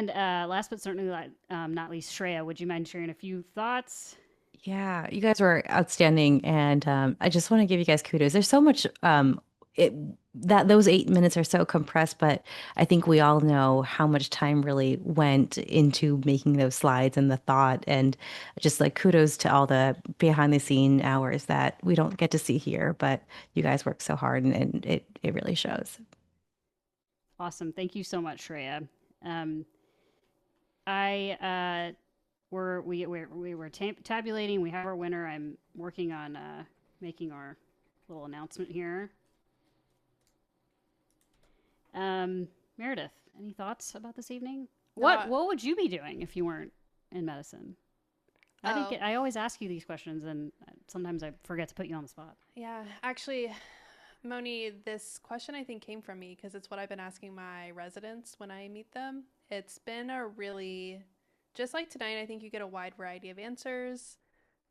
Speaker 1: last but certainly not least, Shreya, would you mind sharing a few thoughts?
Speaker 6: Yeah, you guys were outstanding, and I just want to give you guys kudos. There's so much it that those 8 minutes are so compressed, but I think we all know how much time really went into making those slides and the thought, and just like kudos to all the behind the scene hours that we don't get to see here, but you guys work so hard, and it really shows.
Speaker 1: Awesome. Thank you so much, Shreya. I we were tabulating. We have our winner. I'm working on making our little announcement here. Meredith, any thoughts about this evening? What would you be doing if you weren't in medicine? I always ask you these questions, and sometimes I forget to put you on the spot.
Speaker 2: Yeah, actually, Moni, this question I think came from me because it's what I've been asking my residents when I meet them. It's been a really, just like tonight, I think you get a wide variety of answers.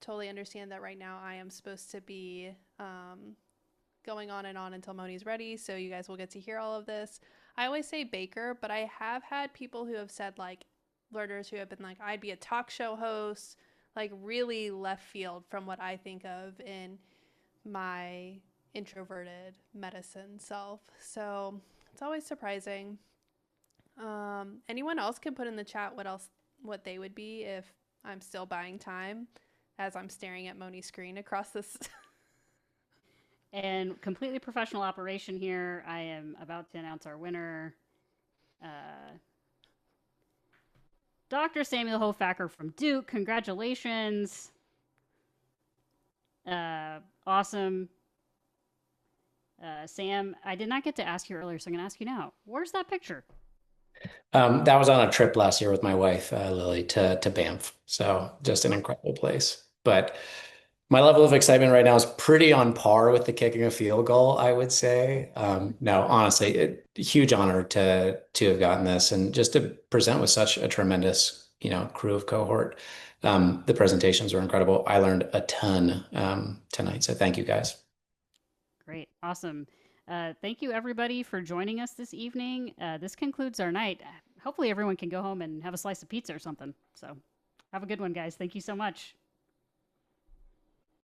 Speaker 2: Totally understand that right now I am supposed to be going on and on until Moni's ready, so you guys will get to hear all of this. I always say baker, but I have had people who have said, like, learners who have been like, I'd be a talk show host, like really left field from what I think of in my introverted medicine self. So it's always surprising. Anyone else can put in the chat what they would be if I'm still buying time as I'm staring at Moni's screen across this.
Speaker 1: And completely professional operation here. I am about to announce our winner. Dr. Samuel Hofacker from Duke. Congratulations. Awesome. Sam, I did not get to ask you earlier, so I'm going to ask you now. Where's that picture?
Speaker 8: That was on a trip last year with my wife, Lily, to Banff. So just an incredible place. But my level of excitement right now is pretty on par with the kicking a field goal, I would say. No, honestly, huge honor to have gotten this and just to present with such a tremendous, crew of cohort. The presentations were incredible. I learned a ton tonight. So thank you guys.
Speaker 1: Great. Awesome. Thank you, everybody, for joining us this evening. This concludes our night. Hopefully everyone can go home and have a slice of pizza or something. So have a good one, guys. Thank you so much.